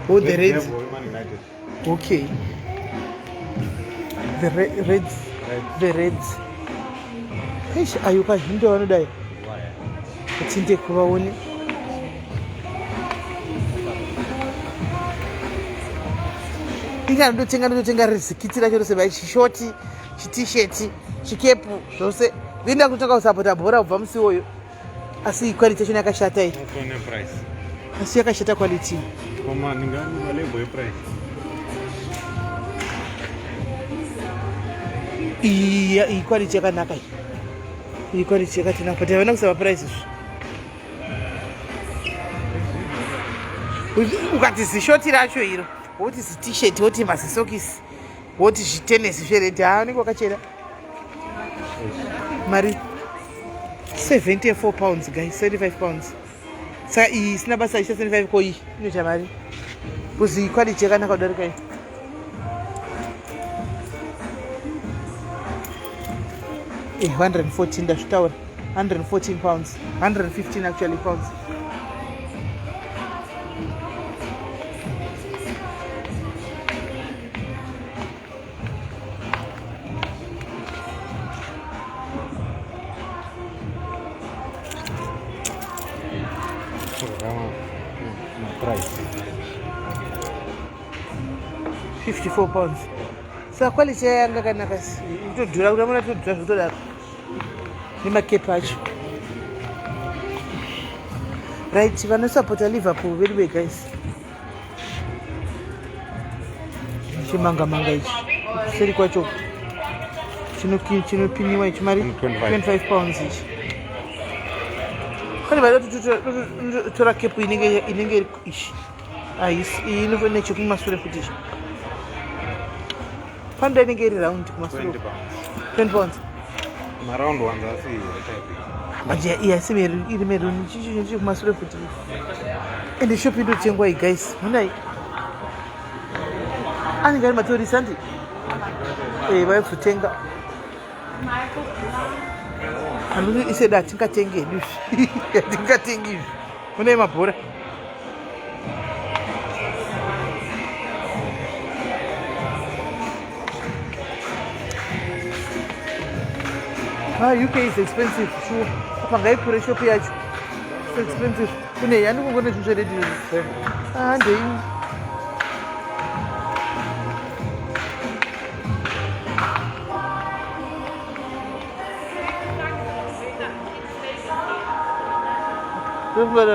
A: oh the reds okay the reds eish ayo kazhinji vanodai kutinde kuvaone ingandotenga rizikiti racho rose vai chishoti chitisheti chikepu zvose vinoda kutoka kusapota bhora kubva musi woyo asi quality yacho yakashata iyi asi yakashata quality iyi quality yakanaka iyi quality yakatinaka but havana kusava price ukati zishoti racho iro woti zitisheti woti mazisokisi woti zvitenesi zveredi haanenge wakachera mari 74 pounds guys 75 pounds saka iyi isina basa isha 75 ko iyi inoita mari kuzi iyi quality yakanaka kudarika iyi 114 ndazvitaura 114 pounds 115 actually pounds
B: Price.
A: 54 pounds. Saka quality yanga kanaka kutodhura kuramona todhura zvotodaro nemakepi acho. Right, vanosupporta Liverpool very well guys. Chimanga ichi seri kwacho chinopiniwa ichi mari 25 pounds ichi. Kani vada tora kepu inenge ichi inofane chekumashure futi ichi panda inenge iri round kumashure 20 pounds
B: Maround ones asi
A: maje yes iri meruni chichi kumashure futi ende shop inotengwa guys munai anenge ari matori sandi vaikutenga anoti iseda tingatenge izvi tingatengi izvi munai mabhora UK is expensive sure pangaipure shop yacho it's expensive kune yani kungone zvinhu zveredio ndei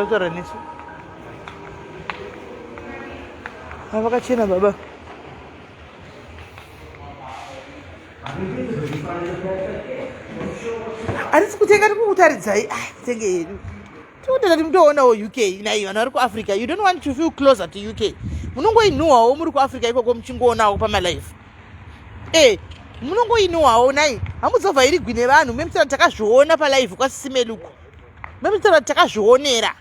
A: kutaura nesu avakachena baba hatisi kutenga tikukutaridzai tenge yedu tikutati mutoonawo UK nai vanhu vari kuafrica you don't want to feel closer to UK munongoinuhwawo muri kuafrica ikoko muchingoonawo pamalife munongoinuhwawo nai hamuzobva iri gwine vanhu memutsara takazviona palife kwasisimeluku memutsara takazvionera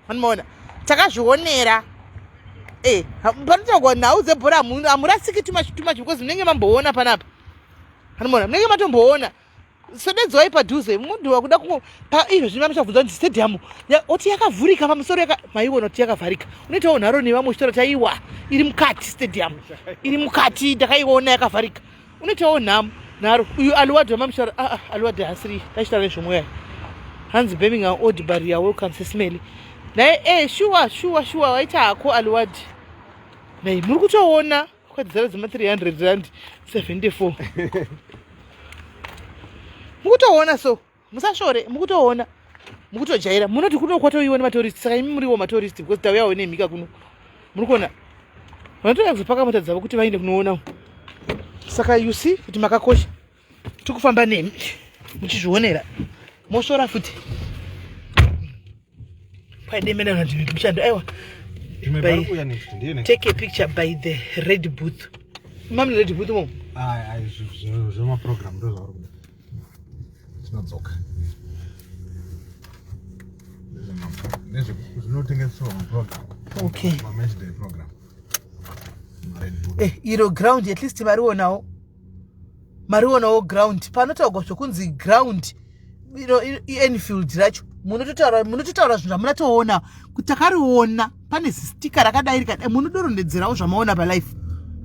A: anomaona takazvionera panotaurwa nhau dzebhora hamurasiki tumachi because munenge mamboona panapa anomaona munenge matomboona sodedzwai padhuze munhu wakuda izvo zvino vamuchabvunza kuti stadium oti yakavhurika pamusoro maiona kuti yakavharika unoitawo nharo nevamwe uchitaura taiwa iri mukati stadium iri mukati takaiona yakavharika unoitawo nharo uyu aluwadi wamamushara aluwadi hasiri tachitaura nezvomweya hanzi Birmingham Oldbury welcome SIS MELLY naye shuwa waita hako aluwadi nai muri kutoona kwadzara dzema 300 rand 74 mukutoona so musashore mukutoona mukutojaira munoti kuno kwatoiwa nematoristi saka imi muriwo matoristi because tauyawo nemhika kuno muri kuona vanotoda kuzopaka mota dzavo kuti vainde kunoonawo saka you see kuti makakosha tikufamba nemi muchizvionera mosora futi paidemena kuti mushando aiwa take a picture by the red booth mamle red booth mo
B: zvoma program ndo zvauri kuda zvinodzoka nezvinotengeswa muprogram
A: okay
B: match day program
A: iro ground at least marionawo ground panotaurwa zvokunzi ground Enfield racho munototaura zvinhu zvamunatoona kuti takariona pane zistika rakadai rikadai munodorondedzerawo zvamaona palife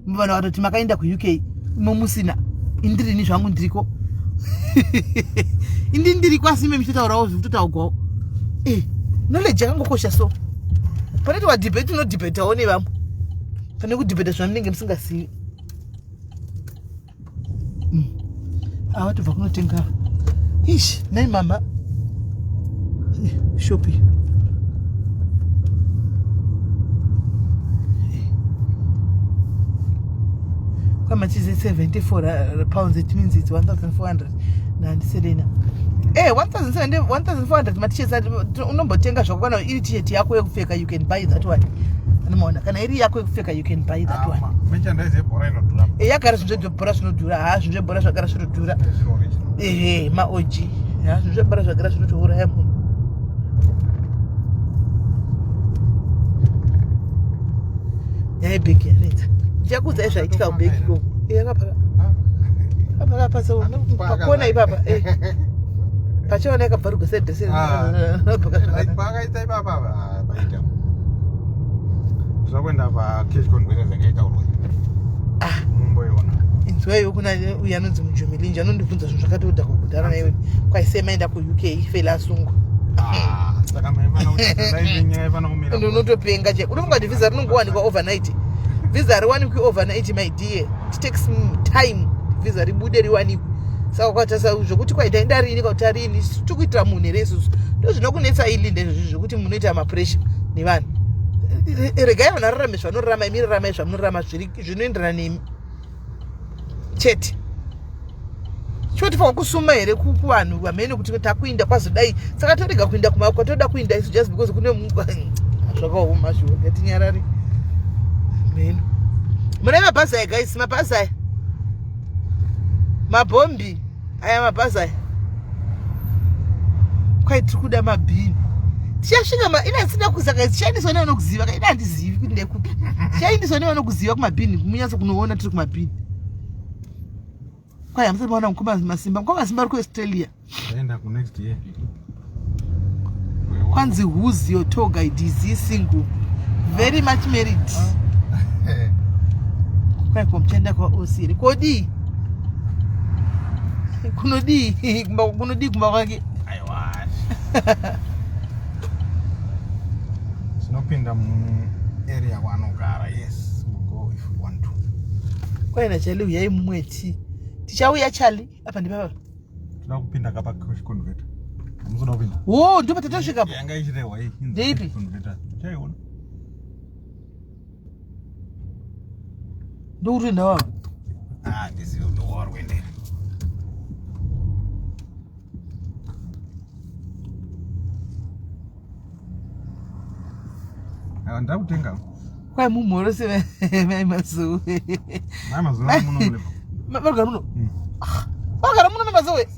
A: vanhu vatoti makaenda kuuk momusina indirini zvangu ndiriko indiriko asi ime michitaurawo zvikutotaurwawo knowledge yakangokosha so panoti wadhibheti unodhibhetawo nevamwe pane kudhibheta zvamunenge musingazivi avatobva kunotenga ish nai mama shopi kwamachize 74 pounds it means it's 1400 nandiselena 1400 matisheti unombotenga zvakakwana iri tisheti yako yekupfeka you can buy that one anomaona kana iri yako yekupfeka you can buy that one
B: merchandise yebhora inodhura
A: yagara zvinhu zvebhora zvinodhura zvinhu zvebhora zvagara zvinodhura maoji zvinhu zvebhora zvagara zvinotouraya munhu yaibheki yanetsa ndichakuudzai zvaitika kubheki ko yakapakona ipapa pachaona yakabvaruka
B: sedhesebakaita ipapa zvakuenda pacash converters yakaitaurwa mumboiona inzwaiwo kuna uyo anonzi mujumilinji anondibvunza zvinhu zvakatodha kukudhara naiwe kwaisemaenda kuuk fela asungwa saka maivana kuti live nyaya ivana kumira
A: unotopenga che unofunga kuti visa rinongowanikwa overnight. Visa riwanikwi overnight my dear, it takes time visa ribude riwanikwe. Saka kwatasa zvokuti kwaita ndarini kuti rini tikuitira munhu here isusu ndozvinokunetsa ilinde zvokuti munoita mapressure nevanhu. Regai vanhu vararame zvanorarama imi raramai zvamunorarama zvinoenderana nemi chete. Chotifanwa kusuma here kuvanhu vamene kuti takuinda kwazodai saka torega kuinda kumaoko toda kuinda isu just because kune zvakaoma zvo ngatinyarari meno. Mune mabhazi aya guys, mabhazi aya mabhombi aya mabhazi aya kwai tiri kuda mabhini tichasvika inasida kusaka tichaindiswa nevanokuziva kaida handizivi kuti ndekupi tichaindiswa nevanokuziva kumabhini kumunyaso kunoona tiri kumabhini. Kwai hamusati maona mukomba masimba ari kuaustralia
B: aenda ku next year
A: kwanzi who's your tour guide is he single very much married kwai komchenda kwa osiri kodi kunodi kumba kwake
B: aiwa sinopinda mu area wanogara. Yes, we'll go if we want to.
A: Kwaina chali uyai mumweti tichauya chali apa ndipapa
B: tinoda kupinda kapa converter amuzoda kupinda
A: ndipo tatasvika apa
B: yanga ichirehwa hii
A: ndeipi
B: converter chaiona
A: ndokuti ndawa
B: ndisiyo ndowari kuendera ndakutenga
A: kwai mumhoro sevai mazuwe magara muno magara muno memazowe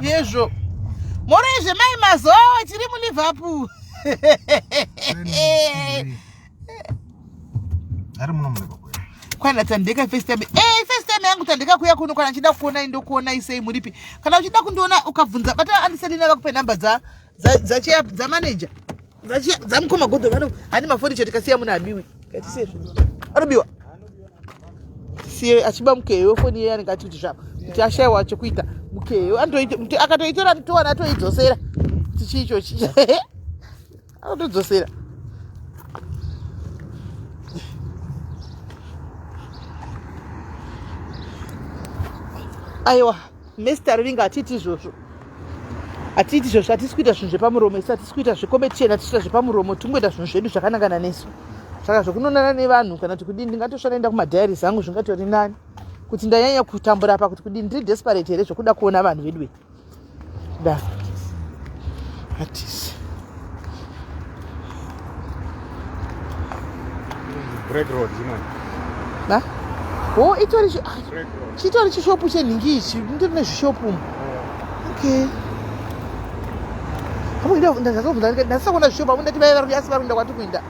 A: yezvo moro izve mai mazowe tiri muliverpool
B: ari muno muliverpool
A: kwana tandeka first time yangu tandeka kuya kuno kana chida kuona indokuona isei muripi kana uchida kundiona ukabvunza bata andisendina vakupe namba za manager dzamukoma godho vano hani mafoni chete kasiya munhu abiwi ngatisezvo anobiwa siye achiba mukeyo foni iye anenge kuti zvapa kuti ashayiwa chekuita mukeyo akatoitora towana atoidzosera kuti chicho anotodzosera aiwa mesta rivinga hatiiti izvozvo hatiiti izvozvo hatisi kuita zvinhu zvepamuromo isu hatisi kuita zvekombetition hatiita zvepamuromo tingoita zvinhu zvedu zvakanangana nesu saka zvokunonana nevanhu kana kuti kudini ndingatosvara enda kumadhayari zangu zvingatori nani kuti ndanyanya kutambura pa kuti kudini ndiri desperate here zvokuda kuona vanhu vedu da hatisi
B: break road
A: na chitori chishopu chenhingi ichi ndiri nezvishopu okay ndasisa kuona zvishopu amu ndati vai varuyasi varikuenda kwati kuenda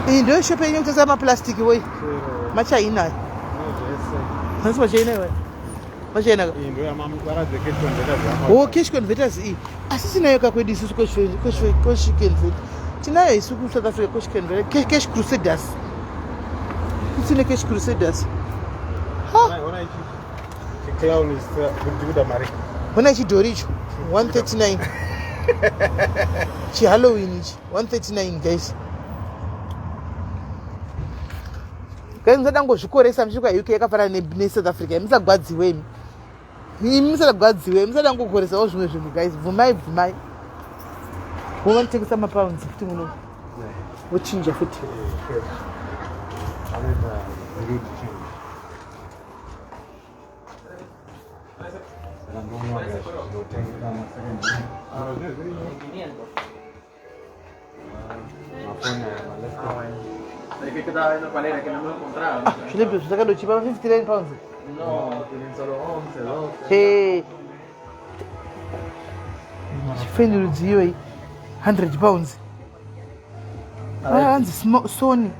A: iyi ndo shopu yenyu kutengesa maplastiki woi machaina asi machaina iwe machaina cash converters iyi asi tinayo kakwedu isusu cash converter tinayo isu kusouth africa cash converter cash crusaders kusine cash crusaders ona chidhori icho 139 chihalloween ichi 139 guys musada ngozvikoresa muchika uk yakafanana nesouth africa musagwadziwe musada ngokoresawo zvimwe zvinhu guys bvumai wovanotengesa mapounds futi muno vochinja futi
C: Perché che da una palera che non lo incontravo.
A: Filipe, tu sacando 59 pounds?
C: No, tienen solo 11, 12.
A: Hey. Fendi lo zio aí. 100 pounds. Anzi Sony.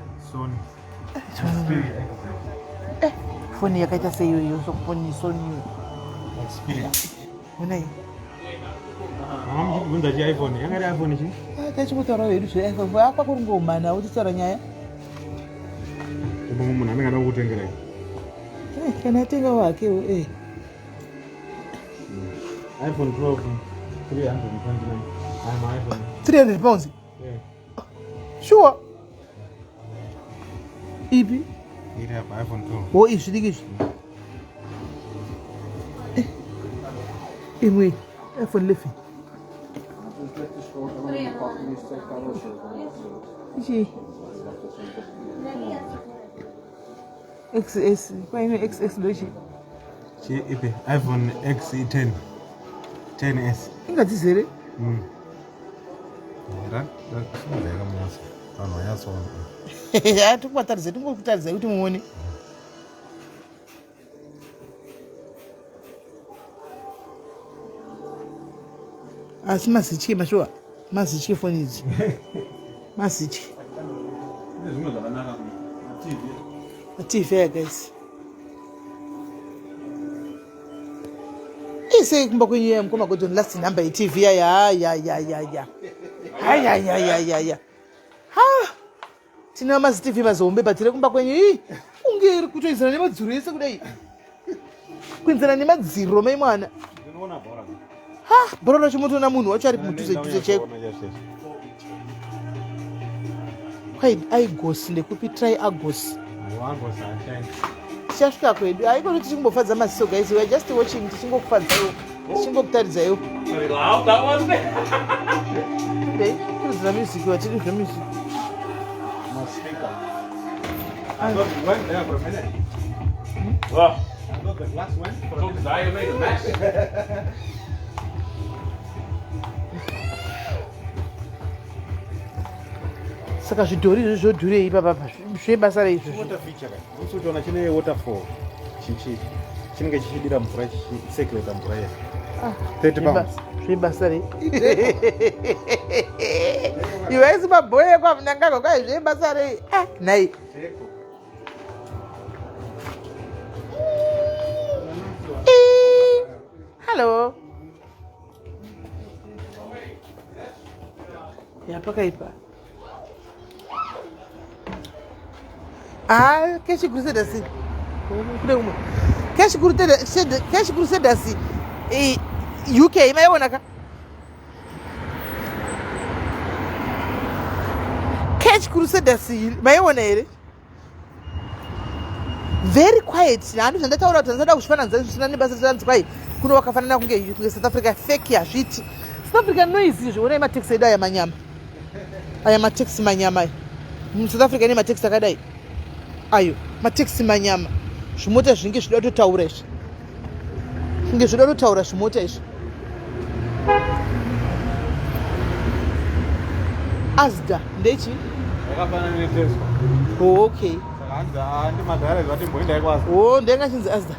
A: Foni yakaita seyo yo sokuponi Sony. Unai.
B: Munda chi iPhone, yanga iPhone chi?
A: Tachimutaura wedu zve-iPhone apa kurungomana uchitaura nyaya.
B: Munhu anenge ada kukutengera
A: kana atenga wake
B: iPhone 12, 329. I'm iPhone.
A: 300 pounds.
B: Yeah.
A: Sure. Ipi?
B: You have iPhone 12.
A: Oh, ishi dikishi. Imwe. iPhone 11. Ishi. XS. Kwa ime XS doishi.
B: Ipi iPhone XE10. 10s.
A: Ingati zere?
B: Ndaka munyasa. Vanhu vanyatsoona.
A: Tukubataridza kutaridza kuti muone. Asi mazitye mashuwa. Mazitye foni idzi. Mazitye.
C: Zvimwe zvakanaka
A: TV guys. Say kumba kwenye mkoma godon last number TV ya. Ha. Tina mazi TV mazombe batire kumba kwenye ungeri kutoizana nemadziro ese kudai. Kuinzana nemadziro mai mwana.
B: Ndinoona bhora.
A: Ha, bhora racho na munhu wacho ari mudhuze cheko. Kwai aigos ndekupi try agos.
B: Wango sunshine.
A: Tichasvika kwedu haiko kuti tichingofadza maziso guys, we are just watching, tichingokufadzaiwo tichingokutaridzaiwo kudzira music watiri zvemusic saka zvidhori izvo zvodhurei ipapa zvebasa reizvo
B: unotoona chine waterfall chinenge chichidira mvura chichisekureta mvura iya 30 pounds
A: zvebasa rei iwe isi mabhoye kwamunangagwa kwai zvebasa rei nai hallo yapakaipa Cash Crusaders. Cash Crusaders. UK, imeona Cash Crusaders, imeona ile. Very quiet. Na andu ndataura kuti ndada kushfananza zvisina nebasa zvanzi kwai kuno wakafanana kunge South Africa fake ya zviti. South Africa noise zvo ona taxi edu aya manyama. Aya mataxi manyama. South Africa ine mataxi akadai. Ayo mataxi manyama zvimota zvinge zvida kutotaura izvi zvinge zvida kutotaura zvimota izvi Asda ndechi
B: yakafanana netesco
A: okay
B: saka hanzi madhara zvati mboenda kwasa
A: ndenga chinzi Asda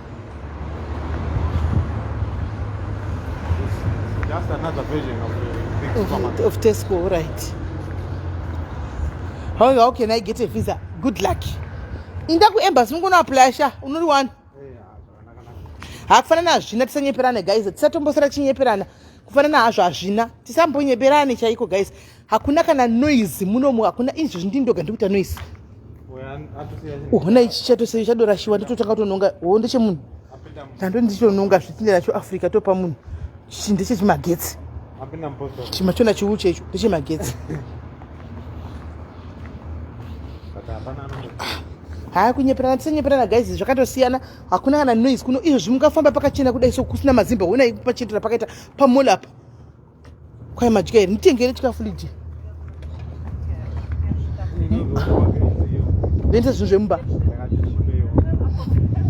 B: just another version
A: of Tesco right. How can I get a visa? Good luck. Inda ku embassy mungono apply sha unori one hakufanana hazvina tisanyeperana guys tisatombosara chinyeperana kufanana hazvo hazvina tisambonyeperane chaiko guys hakuna kana noise munomu hakuna izvo ndindoga ndikuita noise ona ichi chatosei chadorashiwa ndototanga kutononga ndechemunhu ndando ndichononga zvitindera choafrica topa munhu chichi ndechechimagetsi chimachona chiu checho ndechemagetsi kunyeperana tisanyeperana guys zvakatosiyana hakuna kana noise kuno izvo zvimungafamba pakachena kudai so kusina mazimba ona pachitira pakaita pamola apa kwai madya here nditengere chikafu liji ndente zvinhu zvemumba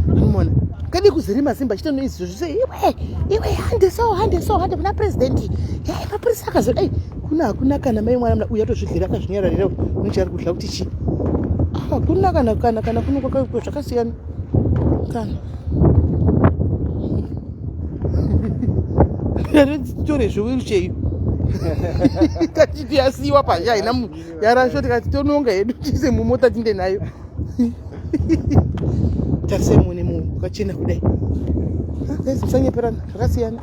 A: unomona kadi kuzere mazimba achita noise zvose iwe hande kuna president mapurisa akazodai hakuna kana mai mwana uya tozvidhira akazvinyararira unochari kudla kuti chii hakuna kana kuno kwakaikwa zvakasiyana kana tore zvowirucheyo tachiti yasiyiwa pazha haina munhu yarasho tikati tononga hedu tise mumota tinde nayo tarisai muone munhu wakachena kudai musanyeperana zvakasiyana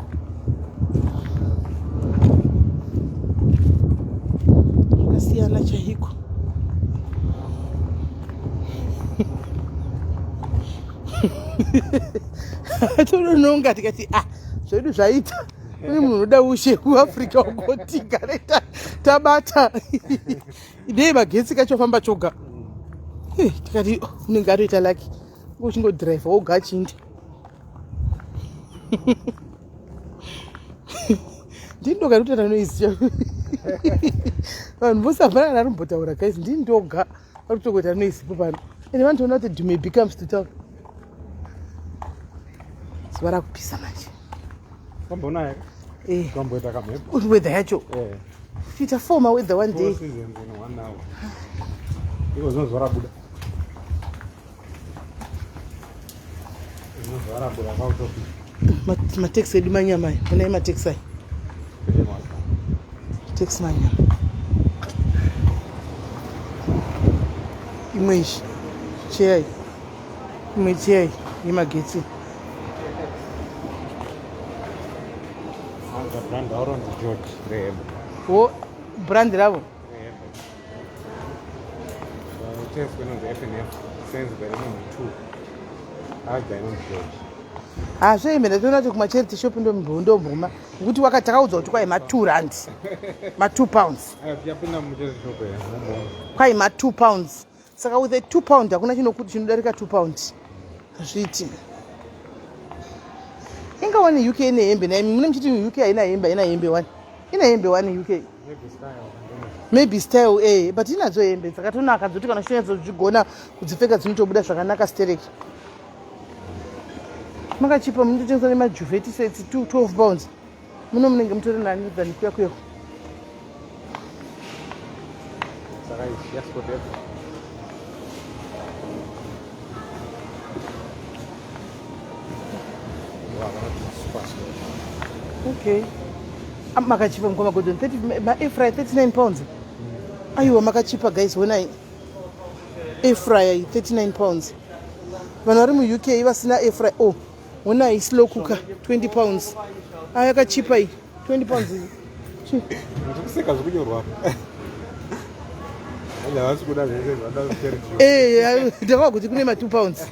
A: zvakasiyana chaiko tonononga tikati zvedu zvaita Uni munhu unoda ushe kuAfrica ugotika tabata. Idei magetsi kachofamba choga. Tikati unenge atoita laki. Uchingodhiraivha woga chindi. Ndindoga kuti tanoiziva. Vanhu vose havana narimbotaura guys, ndindoga varikutogoita noizipo pano. And vanotoona kuti Dume becomes to talk. Zuva rakupisa manje.
B: Kwambona here? Kwamboita kamhepo.
A: Weather yacho. Kuita former weather one day.
B: 4 seasons in 1 hour. Iko zvinozwa rabuda. Zvinozwa rabuda kautopi.
A: Mateksi edu manyama aya. Pana mateksi aya. Taxi manyama. Imwe ishi. Chai. Imwe chai yemagetsi.
B: Brand around George Rehab.
A: Oh, brand ravo.
B: Test when on the FNF sends by number 2. As by number George.
A: Zvaimira toona kuti kumacharity shop ndomboma ngekuti wakatakaudzwa kuti kwai ma2 ma2
B: yapinda mucharity shop
A: kwai ma2 saka with a 2 pound hakuna chinodarika 2 pound zviti inga wani UK ine hembe naimi mune mchiti UK haina hembe one ina hembe one UK maybe style but inadzo hembe dzakatonaka dzoti kana uchinyatsozvigona kudzipfeka dzinotobuda zvakanaka stereki. Makachipa munotengesa nemajuveti sets 12 pounds. Muno munenge mutori nani than kuya kuya.
B: Saka yes potato.
A: Okay. Makachipa mkoma godon 30 ma air fryer 39 pounds. Aiwa makachipa guys when I air fryer 39 pounds. Vanhu vari mu UK vasina air fryer. Oh. When I slow cooker 20 pounds. Ayakachipa 20 pounds.
B: Sika zvikunyorwa.
A: Ndakava kuti kune ma2 pounds.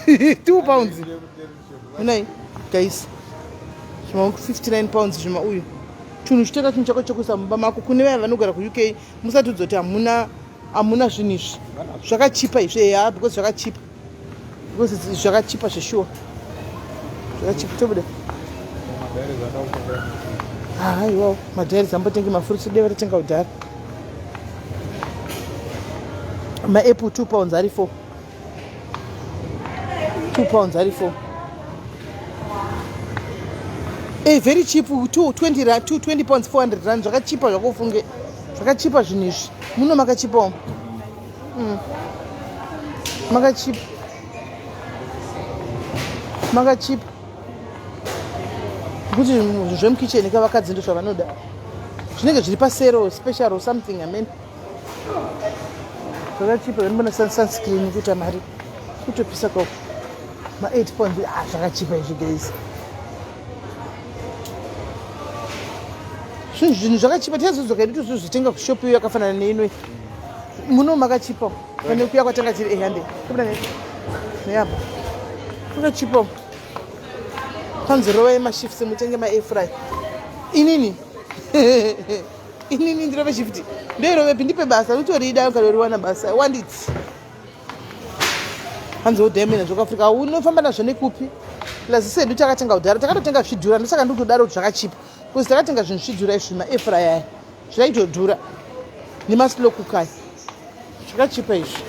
A: 2 pounds. Unai guys. Zvima 59 pounds zvima uyu. Tunhu chiteka chinhu chako chokuisa mumba mako kune vaya vanogara kuUK musatudza kuti hamuna zvinhu izvi. Zvakachipa izvi because zvakachipa. Because zvakachipa zvesure. Zvakachipa aiwa madhari zambotengi mafruits dei vatatenga kudhara. Maapple 2 pounds ari 4. 2 pounds ari 4. Very cheap 20 pounds 400 rand zvakachipa zvakofunge. Zvakachipa zvinhu izvi. Muno makachipawo. Makachipa. Kuti zvemukicheni kavakadzi ndo zvavanoda. Zvinenge zviri pasero special or something amen. Zvakachipa vanobona sunscreen kuita mari. Kutopisa kwa ma 8 pounds zvakachipa izvi guys. Zvinhu zvakachipa tiyazodzoka edu tozvitenga kushopu iyo yakafanana neino. Muno makachipa. Pane kuya kwatanga tiri 800. Kubona neyapa. Makachipa. Panzerova yemashifts mutenge ma air fry. Inini ndirove shift. Ndoirove pindipe basa utorida ukaroriwana basa. I want it. Hanzo demena zvokaAfrica unofamba nazvo nekupi? Lazise ndu takatenga kudhara takatotenga zvidhura ndosaka ndikutodaro zvakachipa. Kuzi takatenga zvinhu zvidhura izvi ma air fryer. Zvaitodhura. Nema slow cooker. Zvakachipa izvi.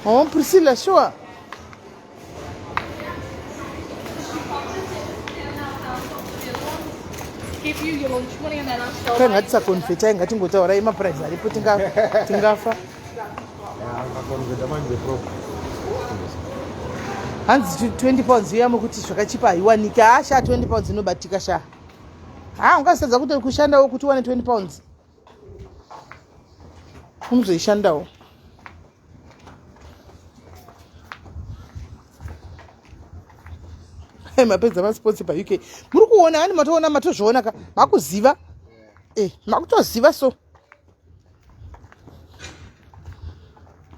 A: Oh, Priscilla, sure.
D: Give you your lunch money and then I'll stop.
A: Kan hatsa konfeta ngatingotaura ima price aripo tingafa. Hanzi 20 pounds yamo kuti zvakachipa haiwanika asha 20 pounds inobatika sha. Ungasadza kuti kushandawo kuti wane 20 pounds. Umzoishandawo. Mapedza masports paUK. Muri kuona hani matoona matozviona ka makuziva makutoziva so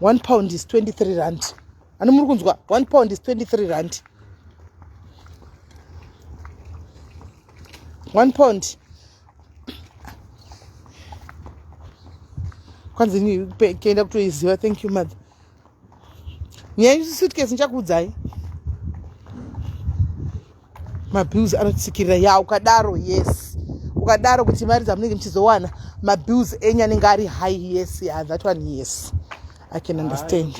A: 1 pound is 23 rand. Ani muri kunzwa 1 pound is 23 rand. £1 kwanzi kuenda kutoiziva. Thank you mother. Nyaya suitcase nichakuudzai mabills anotsikirira. Ya ukadaro yes, ukadaro kuti mari dzamunenge muchizowana mabills enyu anenge ari high. Yes, yeah, that one yes, I can understand.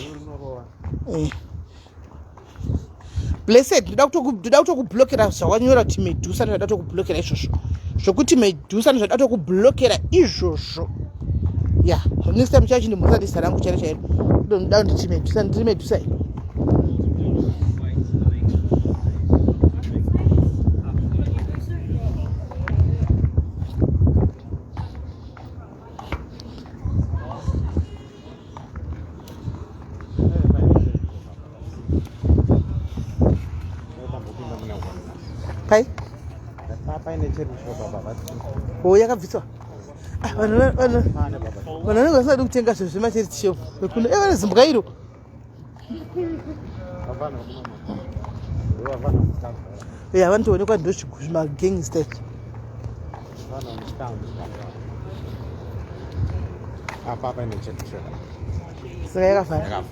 A: Blessed, ndoda kutokublokera zvawanyora kuti Medusa ndoda kutokublokera izvozvo zvokuti Medusa ndoda kutokublokera izvozvo. Yeah, next time chachi ndimhura disa rangu chairo chairo ndoda kuti Medusa ndiri Medusa. Pai? Oh, yakabviswa. Vanhu vasada kutenga zvinhu zvemacheri shop. Vane zimbwa iro. Yeah, vanotoonekwa ndozvimagangster. Saka yakavhara.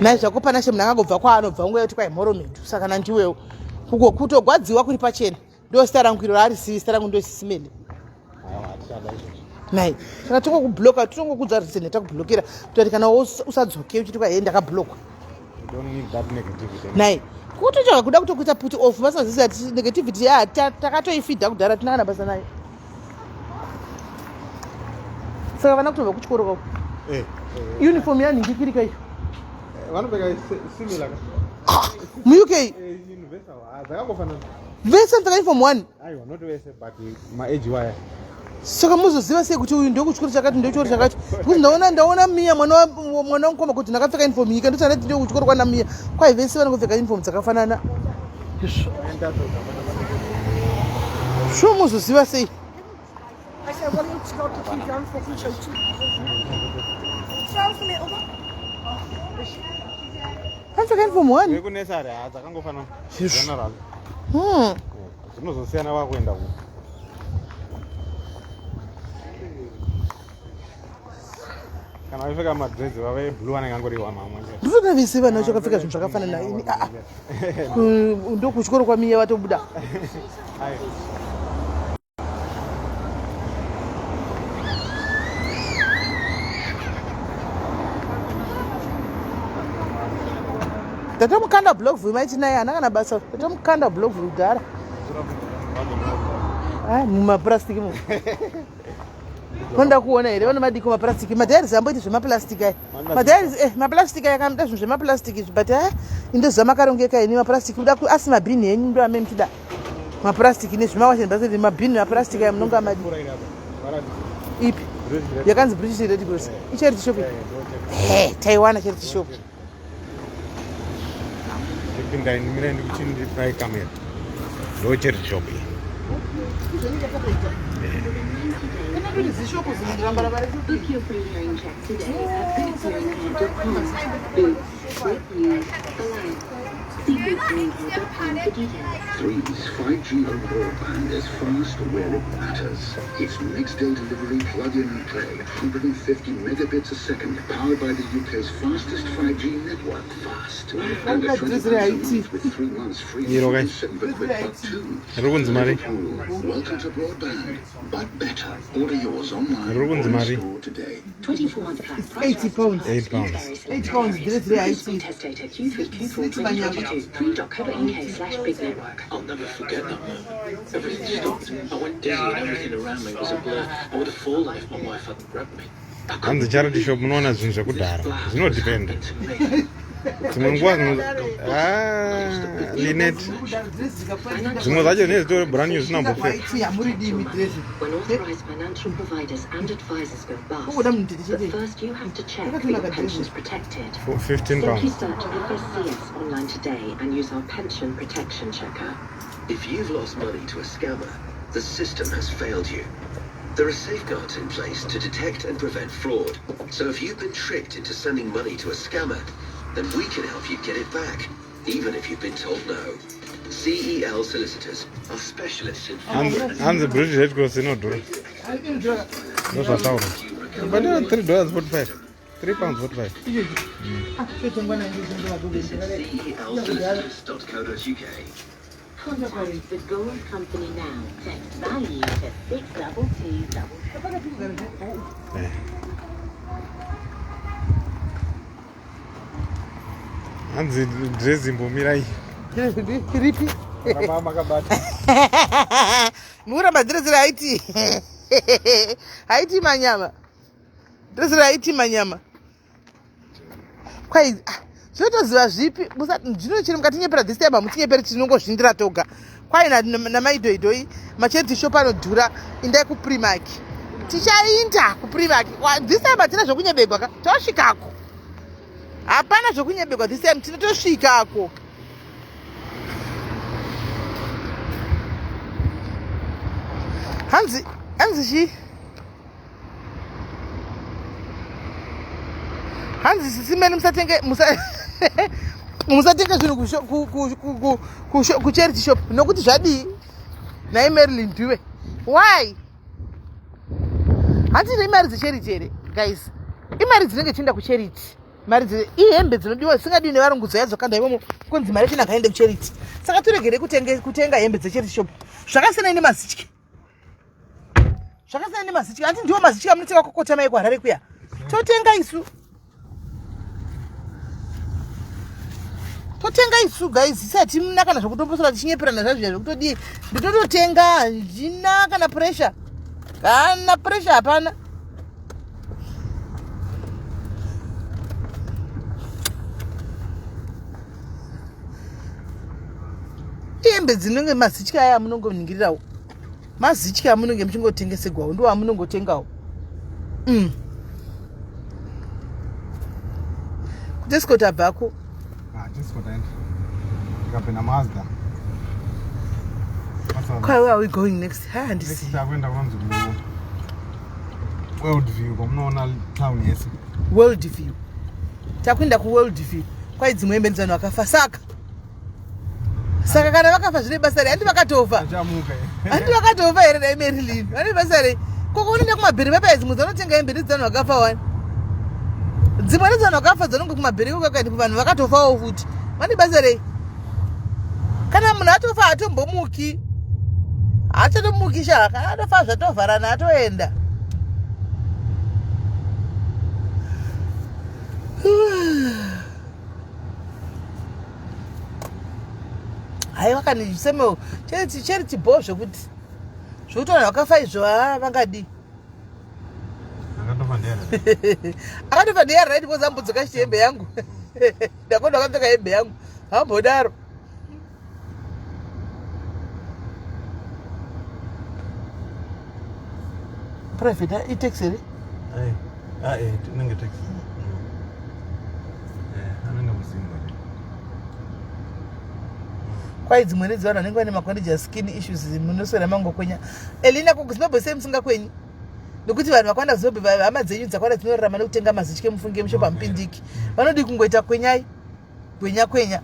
A: Nai zvako pana munhu akangobva kwaanobva nguva yekuti kwai mhoro Medusa kana ndiwewo kutogwadziwa kuri pachena. Ndo zita rangu iro rari zita rangu ndo SIS MELLY. Nai saka tongokubloka, tongokudza kuti ndatakublokera kuti kana usadzoke uchiti kwai ndakablokwa. Nai kutotsvaga kuda kutokuita put off vasaziva kuti negativity takatoifidha kudhara tinana basa nayo. Saka vana kutobva kuchikoro kwako uniform yanhingi kirika iyo mu-UK vese uniform 1 saka muzoziva sei kuti uyu ndokuchikoro chakati ndochikoro chakati kuti ndaona Miya mwana wamukoma kuti ndakapfeka uniform nyika ndosandati ndokuchikoro kwana Miya kwai vese vanongopfeka uniform dzakafanana sho muzoziva sei. Kapfeka uniform 1
B: vekunesari dzakangofanana general dzinozosiyana vakuenda ku kana vaipfeka madrezi vave blue anenge angoriwa mamwe
A: ndotoda vese vana vacho vakapfeka zvinhu zvakafanana ini ndokuchikoro kwaMiya vatobuda. Tatamukanda blog vhu maiti naye hana kana basa. Tatamukanda blog vhu gara mumapurasitiki mu Honda kuona here vana madiko mapurasitiki madhairi amboiti zvemapurasitiki aya madhairi mapurasitiki aya kamda zvinhu zvemapurasitiki but indoziva makarongeka ini mapurasitiki kuda asi mabhini henyu ndo ame mutida mapurasitiki nezvimawasheni basi mabhini mapurasitiki aya munonga madi ipi yakanzi British Red Cross icharity shop taiwana charity shop
B: ndimire ndikuchindi pai kamera ndo charity shop
E: Book your pre-hearing check today at goodhearingcare.com. Book news allowed. See goodhearingcare.com for details.
F: 3's 5G home broadband is fast where it matters. It's next-day delivery plug-in and play, 150 megabits a second, powered by the UK's fastest 5G network. Fast. And a 20 month with 3 months free. But with but 2. Welcome to broadband, but better. Order yours online or store today.
E: 24 months plus.
A: £80. £8.
E: Test data Q3 Q4 2022. Free.co.uk/big network.
G: I'll never forget that moment. Everything stopped. I went dizzy and everything around me was a blur. I would have fallen if my wife hadn't grabbed me.
B: Hanzi charity shop munoona zvinhu zvekudhara zvinodhipenda dzimwe nguva linet dzimwe zacho nezvitori brand new zvinambopfeka
E: When authorized financial providers and advisors go bust, but first you have to check that your pension's protected.
B: for £15.
E: Simply search FSCS online today and use our pension protection checker.
H: If you've lost money to a scammer, the system has failed you. There are safeguards in place to detect and prevent fraud. So if you've been tricked into sending money to a scammer, then we can help you get it back, even if you've been told no. CEL solicitors are specialists in
B: and the British headquarters in Odor. Those are town. But $3.45. £3.45.
H: Visit CELsolicitors.co.uk.
E: Contact the Gold Company now. Text value to 62222.
B: And the dressing for Mirai.
A: Ripi. Mura madresi Haiti. Haiti manyama. Dresi Haiti manyama. Kwai zvotoziva zvipi ndinochiri mukati nyepera December muchinyeperi tinongozvindira toga. Kwai namaidhoidhoi macharity shop anodhura indai kuPrimark. Tichainda kuPrimark. December tina zvokunyebegwa tosvikako. Hapana zvokunyebegwa December tinotosvikako. Hanzi shi Hanzi sisimeni musatenge zvinhu kucharity shop nokuti zvadii naye Marilyn ndiwe. Why? Handine imari dzecharity here guys. Imari dzinenge tienda kucharity. Mari ihembe dzinodiwa singadiwi nevarungudzo yadzokanda imomo kunzi mari tina ngaende kucharity. Saka tiregere kutenga hembe dzecharity shop. Zvakasiyana nemazitya. Zvakasiyana nemazitya. Handi ndiwo mazitya munotenga kokota mai kuHarare kuya. Totenga isu. Totenga isu guys. Isati muna kana zvokutombosola tichinyeperana zvazvo zvokutodii. Nditototenga handina kana pressure. Kana pressure hapana. Hembe dzinenge mazitya aya munongoningirirawo. Mazitya munonge muchingotengesegwawo ndo amunongotengawo. Kutesco tabako.
B: Tesco taenda. Tikapinda Mazda.
A: Where are we going next? Handisi.
B: Takwenda kunonzi World View komunoona town yese.
A: World View. Takwenda kuWorld View. Kwai dzimwe hembe dzano akafa saka kana vakafa zvine basa re handi vakatova. Handi vakatova here naye Marilyn. Vane basa re. Koko unoenda kumabheri papa dzimwe dzanotenga hembe dzano vakafa wani. Dzimwe dzano vakafa dzanonge kumabheri kwakaenda vanhu vakatofawo futi. Vane basa re. Kana munhu atofa atombomuki. Achatomuki kana atofa zvatovharana atoenda. Hai vakandisemewo charity ball zvokuti zvokuti vanhu vakafa izvo vangadi akatofa ndeyari right because ambodzoka chiti hembe yangu ndakonda akapfeka hembe yangu hambodaro private itaxi here
B: tinenge taxi anenge musimba
A: kwai dzimwe nedzivanhu vanenge vane makondeja skin issues munoswera mangokwenya Elina kuZimbabwe semusinga kwenyu nokuti vanhu vakawanda kuZimbabwe hama dzenyu dzakawanda dzinorarama nekutenga mazitye mufunge mushopa mupindiki vanodi kungoita kwenyai kwenya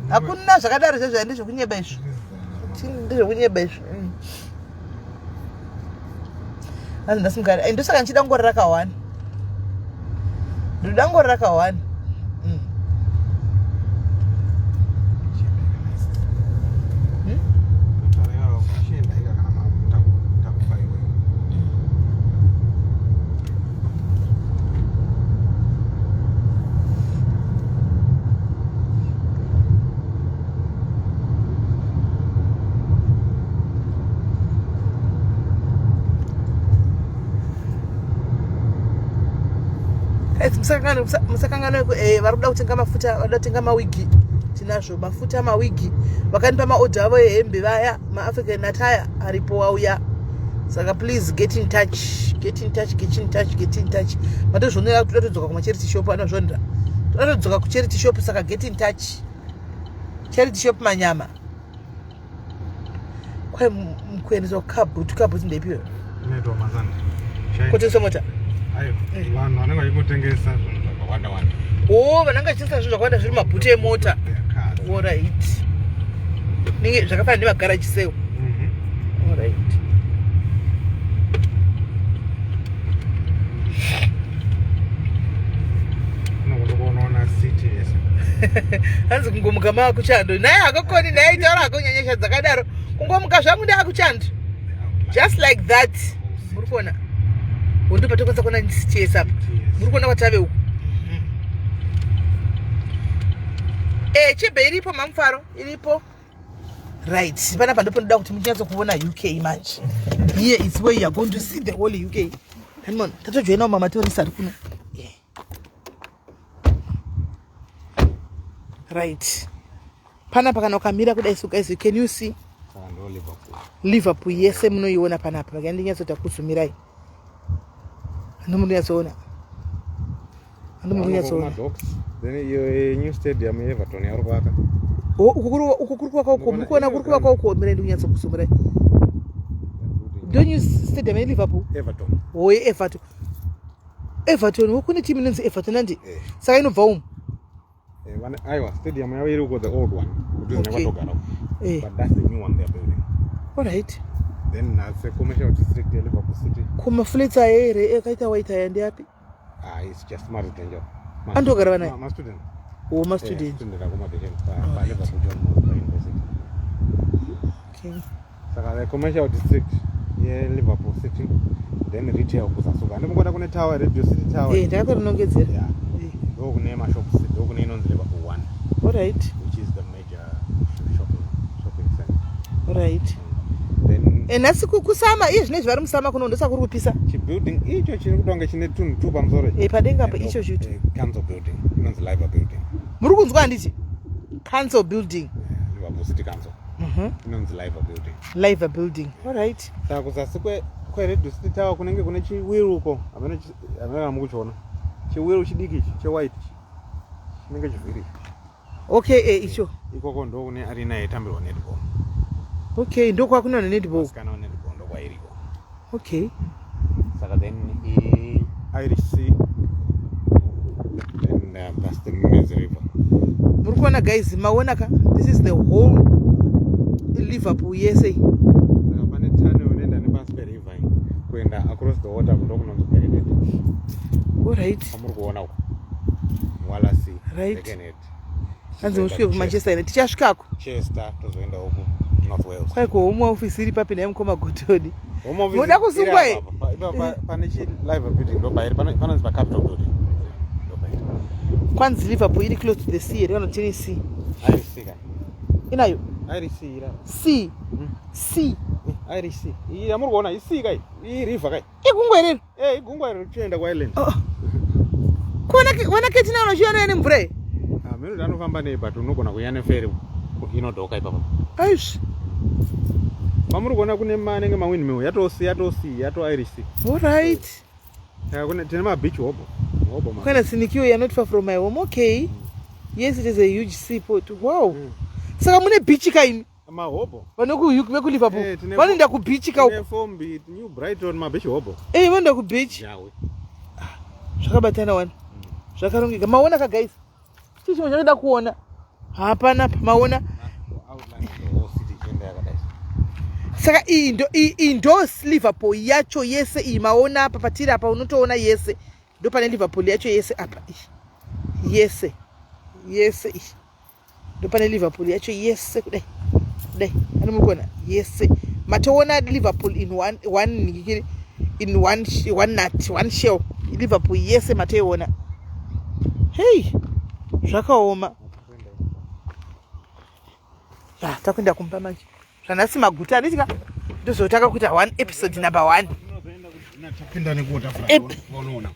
A: hakuna zvakadaro zvezvo ndezvokunyeba izvo ndezvokunyeba izvo asi ndasimugari ndosaka ndichida ngori rakawani ndoda ngori rakawani musakangano vari kuda kutenga mafuta vada kutenga mawigi tinazvo mafuta mawigi vakanipa maodha avo ehembe vaya maAfrican attire aripo auya saka please get in touch matozvionera kuti toda kumacharity shop anozvonera toda kudzoka kucharity shop saka get in touch charity shop manyama kwai mukuendeswa kabhuti ndeipiwa
B: inoitwa mazana
A: kutengesa mota
B: ayo vanhu vanenge vachingotengesa zvinhu Zvakawanda.
A: Oh, vananga chisa zvakawanda zviri mabhuti emota. All right. Ninge zvakafanana nemagaraji sale. All right.
B: Unoona city yes.
A: Hanzi kungomuka makuchando. Naye akakoni naye taura akonyanyesha dzakadaro. Kungomuka zvangu ndakuchando. Just like that. Muri kuona. Wondo patokwanisa kuona city yes apa. Muri kuona kwatave uku. Chebe iripo mamfaro iripo. Right. Panapa ndipo ndoda kuti muchinatso kuona UK manje. Here is where you are going to see the whole UK. Come on. Tatojoina mama tourist ari kuno. Right. Panapa kana ukamira kudai so guys, can you see? Liverpool yese munoiona panapa. Vakandi nyatsota kuzumirai. Anomunyatsona. Anomunyatsona.
B: Then your new stadium Everton yari kwaka.
A: Oh, ukukuru kwako uko, mukona kuri kwako uko mirende kunyatsa kuzumirai. Don't you stadium in Liverpool?
B: Everton.
A: Oh, Everton. Everton, ukune team inonzi Everton nandi. Saka inobva umu.
B: Aiwa, stadium yao iri uko the old one.
A: Okay.
B: But that's the new one they're building.
A: All right.
B: Then that's a commercial district in Liverpool City.
A: Kuma fleta ere ekaita waita yandi yapi?
B: It's just Maru Tenjo.
A: Andogara bana?
B: My student.
A: Oh, my student.
B: Student accommodation by Liverpool John University.
A: Okay.
B: Saka the commercial district in Liverpool City. Then retail kusasuka. Ndimukona kune tower, Radio City Tower.
A: Ndakarinongedzera.
B: Yeah. Kune mashops, kune inonzi Liverpool 1.
A: All right.
B: Which is the major shopping center.
A: All right.
B: Then
A: nasi kusama iye zvine zvari musama kuno ndosa kuri kupisa.
B: Chibuilding icho chiri kutonga chine tunhu tu pamusoro.
A: Padenga pa icho chito.
B: Council building. Inonzi Liver building.
A: Muri kunzwa handiti? Council building.
B: Liverpool City Council. Inonzi Liver building.
A: Liver building. All right.
B: Saka kusasi kwe Radio City Tower kunenge kune chiwiruko. Amene mukuchiona. Chiwiru chidiki chewhite. Chinenge chiviri.
A: Okay, icho.
B: Ikoko ndo kune arena yetambirwa netball.
A: Okay, ndo kwa kuna netball.
B: Kana netball ndo kwa iriko.
A: Okay.
B: Saka then Irish Sea. Then that's the Mersey River.
A: Murukwana guys, maona ka? This is the whole Liverpool USA.
B: Saka pane tunnel unoenda nepasi periver kuenda across the water ndo kunonzi Perenet.
A: All right.
B: Amuri kuona uko. Wala Sea.
A: Right.
B: Perenet.
A: Hanzi musvike kuManchester United. Tichasvikako.
B: Chester tozoenda uko North Wales.
A: Kwai ko home office iri papi naye mukoma Gotodi. Muda kusungwa here.
B: Pane chi Liver building ndo pairi panonzi pa Capital building.
A: Kwanzi Liverpool iri close to the sea iri vanotini sea.
B: Irish Sea.
A: Inayo?
B: Irish Sea ira.
A: Sea. Sea.
B: Irish Sea. Iyi amuri kuona isi kai. Iyi river kai.
A: Igungwa iri.
B: Igungwa iri chienda kwa island.
A: Kuona ketina unochiona ene mvura.
B: Mimi ndanofamba nei but unogona kuyane ferry inodoka ipapo.
A: Aish.
B: Mamuri kuona kune manenge mawindmill yatosi yato Irish Sea.
A: All right.
B: Kuna tena ma beach hobo.
A: Kana sinikiwa you're not far from my home. Okay. Yes, it is a huge seaport. Wow. Saka mune beach kaini.
B: Mahobo.
A: Vanoku Liverpool. Vanoenda ku beach ka uko.
B: Fombi New Brighton ma beach hobo.
A: Vanoenda ku beach.
B: Yawe.
A: Zvakabatana wani. Zvakarongeka. Maona ka guys. Chichi chinoda kuona. Hapana maona. Saka ndo Liverpool yacho yese imaona apa patira apa unotoona yese. Ndo pane Liverpool yacho yese apa. Yese. Ndo pane Liverpool yacho yese kudai. Anomukona yese. Matoona Liverpool in one shell. Liverpool yese mateona. Hey. Zvakaoma. Takwenda kumba manje. Zvanasi maguta nditika ndozotaka kuita one episode number 1.
B: Tapinda nekuota unoona.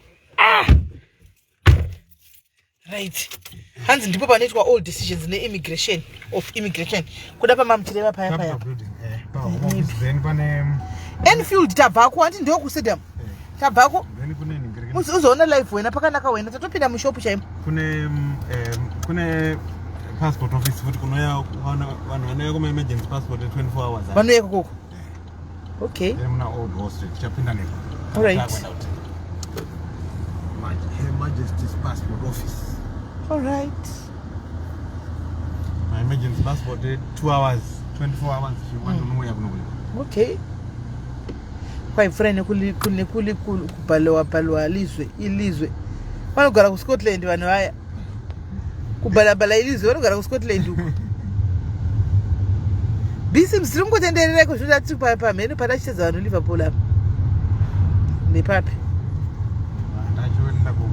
A: Right. Hanzi ndipo panoitwa all decisions immigration. Kuda pamamtireva paya.
B: Then pane
A: Enfield tabako anti ndio kusedam. Tabako.
B: Then kune ningirike.
A: Uzoona live wena pakanaka wena tatopinda mushopu chaimo.
B: Kune passport office futhi kunoya vanhu kuma emergency passport 24 hours.
A: Vanoya kokoko. Okay.
B: Then muna old Wall Street tapinda neko.
A: All right.
B: Her Majesty's Passport Office.
A: All right.
B: My emergency passport 2 hours, 24 hours if you want to know where you're going.
A: Okay. Kwa ifrene kuli kubhalwa ilizwe. Vanogara ku Scotland vanhu vaya. Kubhalabhala ilizwe vanogara ku Scotland uko. Bisi msiringotenderera kuzvida tiri pamhene patachitedza vanhu Liverpool apa. Nepapi.
B: Ndachoenda ku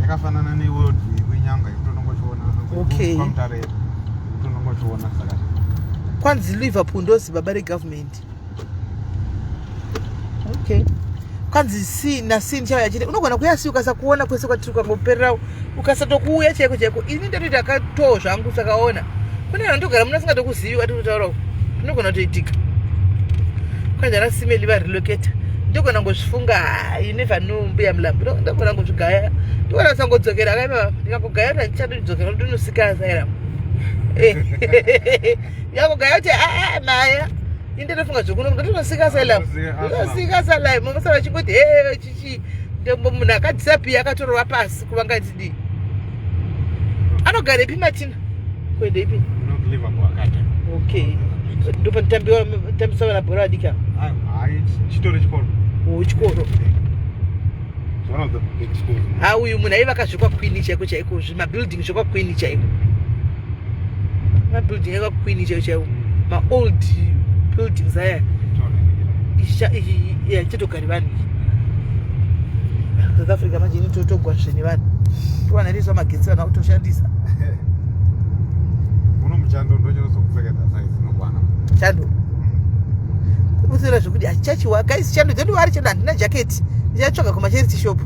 B: yakafanana neworld wenyanga inotongochiona.
A: Okay.
B: Inotongochiona saka.
A: Kwanzi Liverpool ndozi baba regovernment. Okay. Kwanzi si chao yachite unogona kuyasi ukasakuona kwese kwatiri kwangoperera ukasatokuuya cheko ini ndatoita akatoo zvangu sakaona kune vanhu ndogara muna singatokuzivi wati kutaurawo ndinogona kutoitika kwanzi ana SIMELLY varelocata ndogona ngozvifunga you never know mbuya mulambo ndogona ngozvigaya ndogona kusangodzokera akaima ndikangogaya kuti ndichandodzokera kuti ndinosikasa era ndikangogaya kuti maya indinofunga zvokuno ndinosikasa ila ndinosikasa la mama sava chingoti chichi munhu akadisapia akatorwa pasi kuvangati anogara ipi Martina kuenda ipi okay ndopanditambisa vana bhora vadika
B: chitori chikoro
A: chikoro
B: one of the big schools
A: uyu munhu aivaka zvekwakwini chaiko zvimabuilding zvekwakwini chaiko mabuilding ekwakwini chaiko maold buildings aya chitogari vanhu South Africa manje inotogwa zvene vanhu towana ndizva magetsi vanhu vakutoshandisa
B: uno muchando ndochinozokuseketa size inokwana
A: chando kumusira zvokuti achichachiwa guys chando dzedu vari chando handina jaketi ndichatsvaga kumacharity shop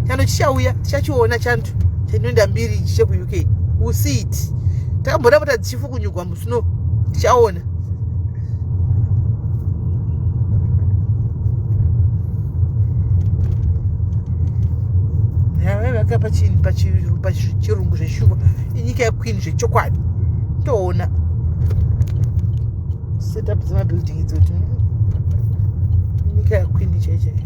A: chando chichauya tichachiona chando chandinoenda mbiri cheku UK usiiti takambona pota dzichifukunyugwa musno tichaona vaka pachirungu zveshuva inyika yequeen zvechokwadi toona setup dzemabuilding idzoti inyika yequeen chaichai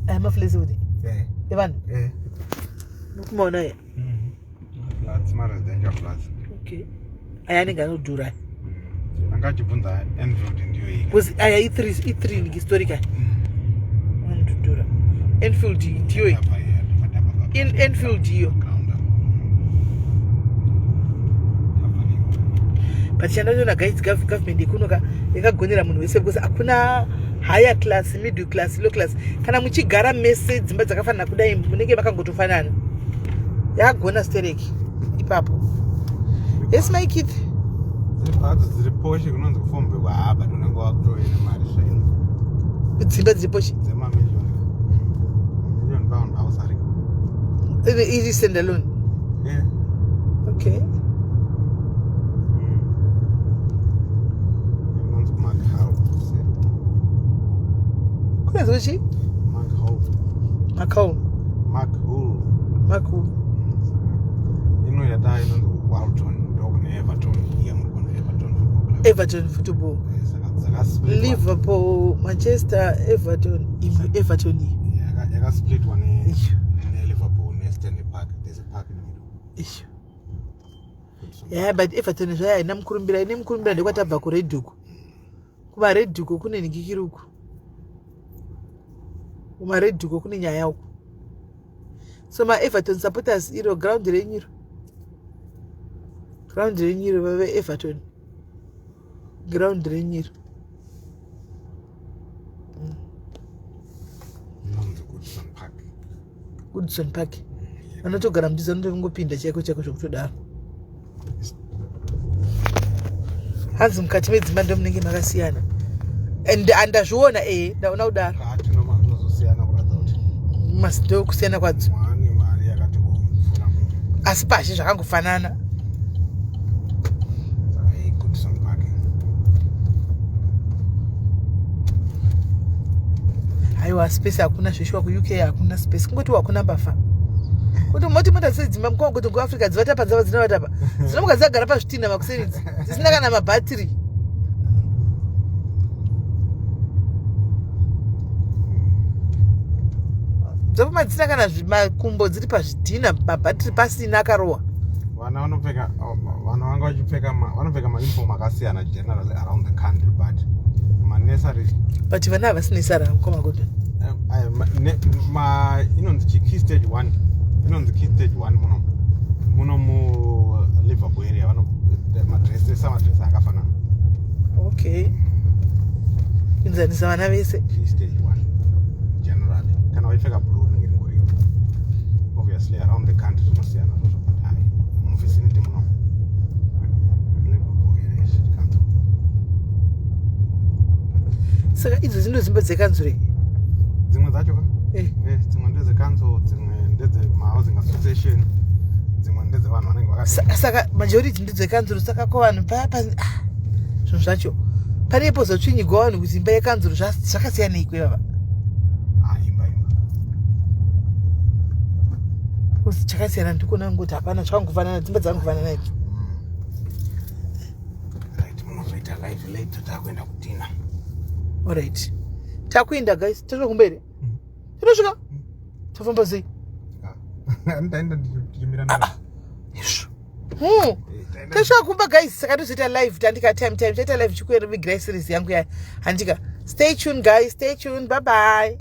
A: amafulezi kuti evanhu nokumaona ya
B: flats maresidential flats
A: okay aya anenge anodhura
B: angachibvunza Enfield ndiyo iyi
A: kuzi aya i3 ni historical anodhura Enfield ndiyo iyi Enfield iyo but chandaona guys government ikunoka yakagonera munhu wese because akuna higher class middle class low class kana muchigara mese dzimba dzakafanana kudai munenge makangotofanana yakagona stereki ipapo yes my kid
B: dzimba dziri poshe kunonzi kufombe kwahaba unenge wakutoena mari zvaino
A: dzimba dziri poshe
B: dzemamillion pound house ari
A: iri standalone
B: yeah
A: okay
B: inonzi
A: kunazvochi Macau
B: ino yada inonzi Walton ndokune Everton football club
A: Liverpool Manchester Everton
B: yakasplit one Liverpool neStanley Park. There's a park in the middle.
A: Yeah, but Everton zvaya ina mukurumbira ndekwatabva kuRedhuku kuma Redhuku kune nikikiruku kuma Redhuku kune Nyaya uku so ma Everton supporters iro ground renyiro vave Everton ground renyiro Goodson Park vanotogara mudhiza notongopinda chaiko zvokutodaro hanzi mukati medzimba ndomunenge makasiyana and andazviona ndaona kudaro masindo kusiyana kwadzo asi pashi zvakangofanana aiwa space hakuna zveshuwa kuUK hakuna space kungoti hakuna mbafa kuti moti mota dzedzimba mukoma kuti kuafrica dzivatapa dzava dzinovatapa dzinomuka dzagara pazvitina makuseridzi dzisina kana mabhatiri. dzopoma dzisina kana makumbo dziri pazvidhina mabhatiri pasina akarohwa.
B: Vana vanopfeka vana vanga vachipfeka vanopfeka mauniform akasiyana generally around the country but manesari
A: but vana havasi nesara mukoma kuti
B: inonzi key stage 1 inonzi key stage 1 muno mu Liverpool area madress akafanana.
A: Okay, inzanisa vana vese
B: key stage 1 generally kana vachipfeka blue ringori obviously around the country zvinosiyana zvozvo but muvicinity muno Liverpool area kanzo.
A: saka idzo zindo zimbo dzekanzure
B: dzimwe dzacho ka dzimwe ndedzekanzo dzimwe ndedzemahousing association dzimwe ndedzevanhu vanenge
A: saka majority ndedzekanzuro. saka ko vanhu papa zvinhu zvacho panepo zotsvinyigwa vanhu kuti imba yekanzuro zvakasiyana ikwe baba.
B: imba
A: kuti chakasiyana ndikuona ngoti hapana zvakangofanana dzimba dzakangofanana iki.
B: right munozoita live later takuenda kudina.
A: Alright, takuenda guys, tatokumbere tinosvika tofamba sei
B: ndaenda ndichimira
A: tasvika kumba guys. saka tozoita live tandika time chaita live chikuera migrace series yangu ya handika. Stay tuned guys, stay tuned, bye bye.